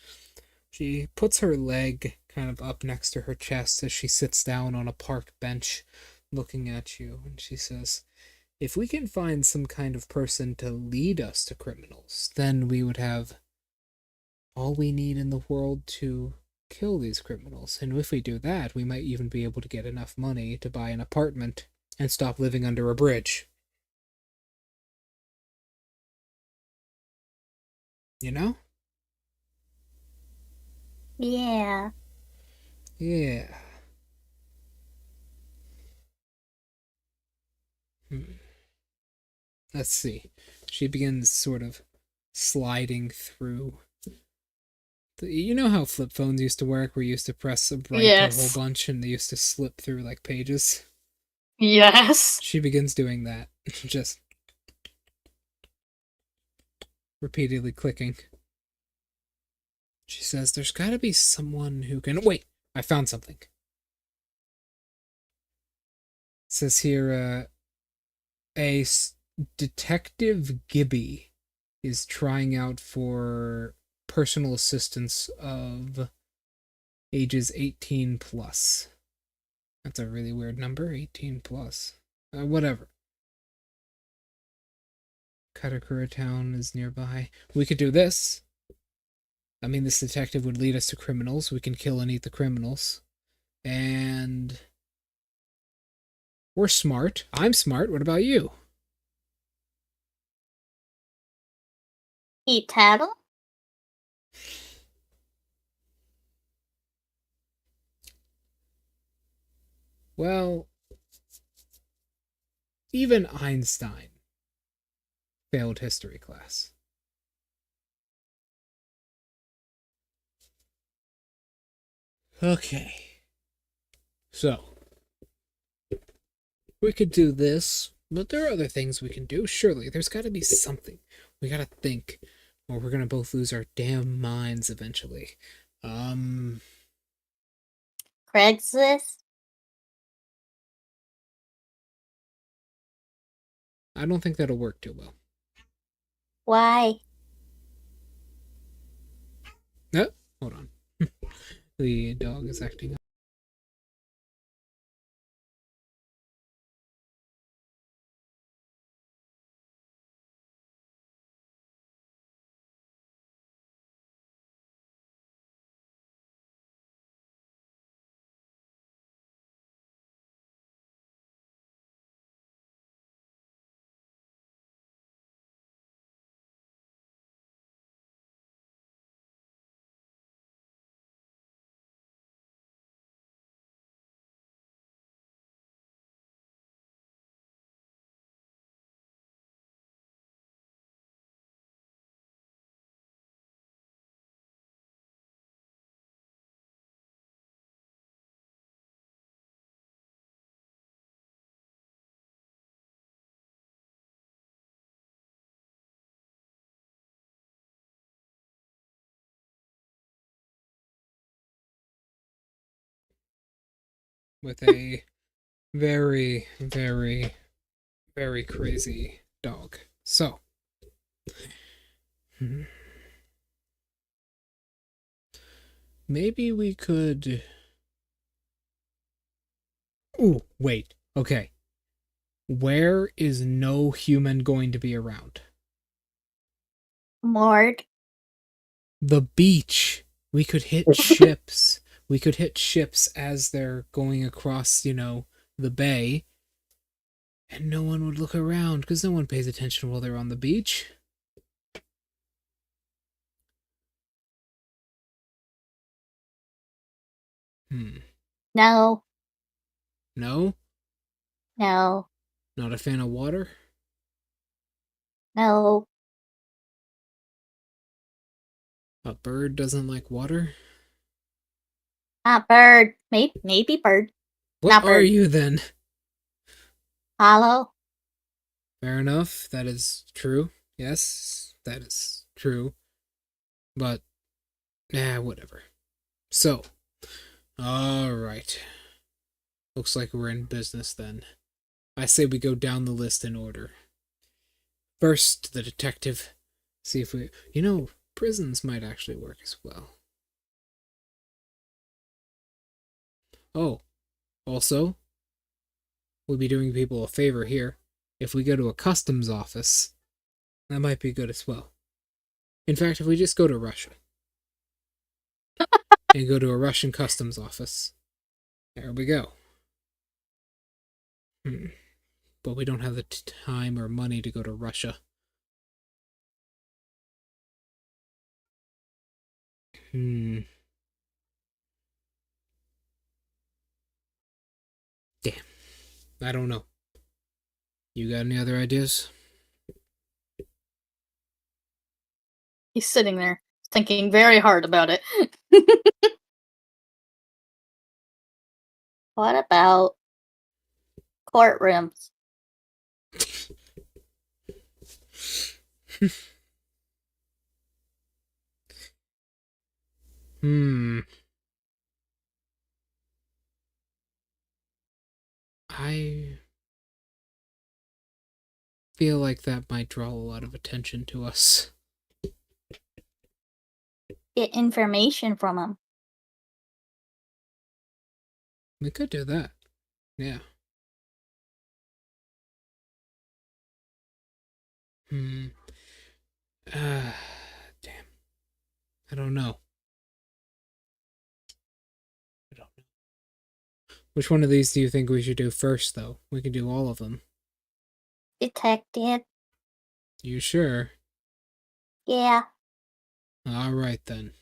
She puts her leg kind of up next to her chest as she sits down on a park bench looking at you, and she says, if we can find some kind of person to lead us to criminals, then we would have all we need in the world to kill these criminals. And if we do that, we might even be able to get enough money to buy an apartment and stop living under a bridge. You know? Yeah. Yeah. Let's see. She begins sort of sliding through. You know how flip phones used to work, where you used to press a right a whole Yes. bunch and they used to slip through like pages? Yes. She begins doing that. Just repeatedly clicking. She says, there's gotta be someone who can... Wait! I found something. It says here, Detective Gibby is trying out for personal assistance of ages 18 plus. That's a really weird number, 18 plus. Whatever. Katakura Town is nearby. We could do this. I mean, this detective would lead us to criminals. We can kill and eat the criminals. And we're smart. I'm smart. What about you? Eat tattle? Well, even Einstein failed history class. Okay. So, we could do this, but there are other things we can do. Surely, there's got to be something. We got to think, or we're going to both lose our damn minds eventually. Craigslist? I don't think that'll work too well. Why? No, hold on. The dog is acting up. With a very, very, very crazy dog. So, maybe we could... Ooh, wait. Okay. Where is no human going to be around? Morgue? The beach. We could hit ships. We could hit ships as they're going across, the bay. And no one would look around, because no one pays attention while they're on the beach. No. No? No. Not a fan of water? No. A bird doesn't like water? Not bird. Maybe bird. What Not are bird. you then? Hollow? Fair enough. That is true. Yes, that is true. But, whatever. So, alright. Looks like we're in business then. I say we go down the list in order. First, the detective. See if we... prisons might actually work as well. Oh, also, we'll be doing people a favor here. if we go to a customs office, that might be good as well. In fact, if we just go to Russia and go to a Russian customs office, there we go. But we don't have the time or money to go to Russia. Damn. I don't know. You got any other ideas? He's sitting there, thinking very hard about it. What about courtrooms? I feel like that might draw a lot of attention to us. Get information from them. We could do that. Yeah. Damn. I don't know. Which one of these do you think we should do first, though? We can do all of them. Detective. You sure? Yeah. Alright, then.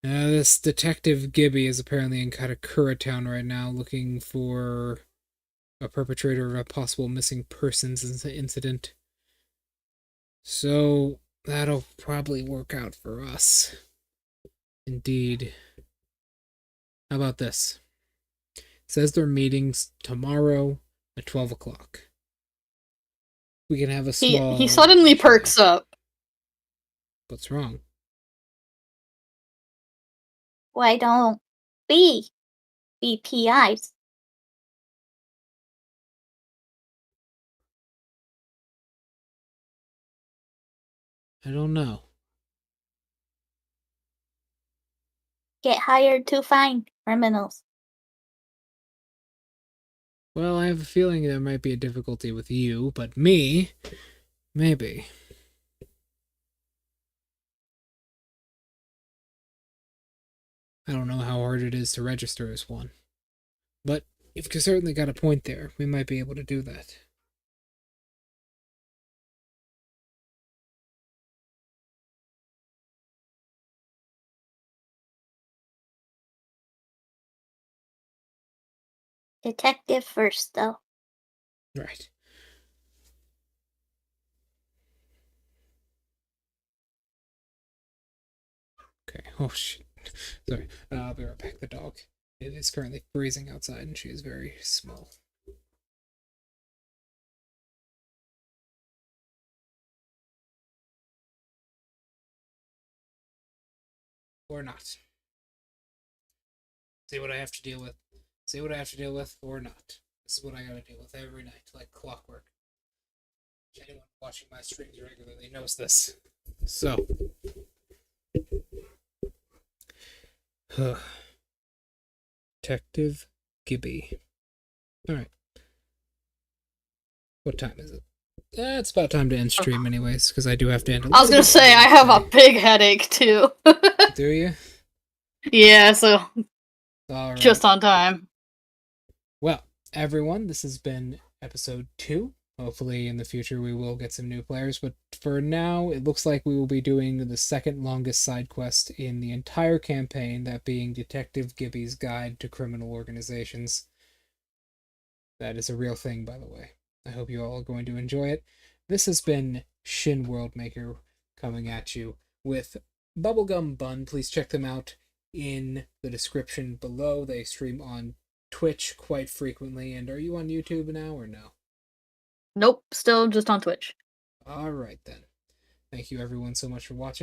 This Detective Gibby is apparently in Katakura Town right now, looking for a perpetrator of a possible missing persons incident. So, that'll probably work out for us. Indeed. How about this? It says their meeting's tomorrow at 12 o'clock. We can have a small... He suddenly perks up. What's wrong? Why don't we be PIs? I don't know. Get hired to find criminals. Well, I have a feeling there might be a difficulty with you, but me, maybe. I don't know how hard it is to register as one. But you've certainly got a point there. We might be able to do that. Detective first, though. Right. Okay. Oh, shit. Sorry. I'll be right back. The dog. It is currently freezing outside, and she is very small. Or not. See what I have to deal with. See what I have to deal with, or not. This is what I gotta deal with every night, like clockwork. Anyone watching my streams regularly knows this. So. Detective Gibby. Alright. What time is it? It's about time to end stream anyways, because I do have to end. I was gonna say, I have a big headache, too. Do you? Yeah, so All right. just on time. Well, everyone, this has been episode 2. Hopefully in the future we will get some new players, but for now it looks like we will be doing the second longest side quest in the entire campaign, that being Detective Gibby's Guide to Criminal Organizations. That is a real thing, by the way. I hope you all are going to enjoy it. This has been Shin Worldmaker coming at you with Bubblegum Bun. Please check them out in the description below. They stream on Twitch quite frequently. And are you on YouTube now or no? Nope, still just on Twitch. All right then. Thank you everyone so much for watching.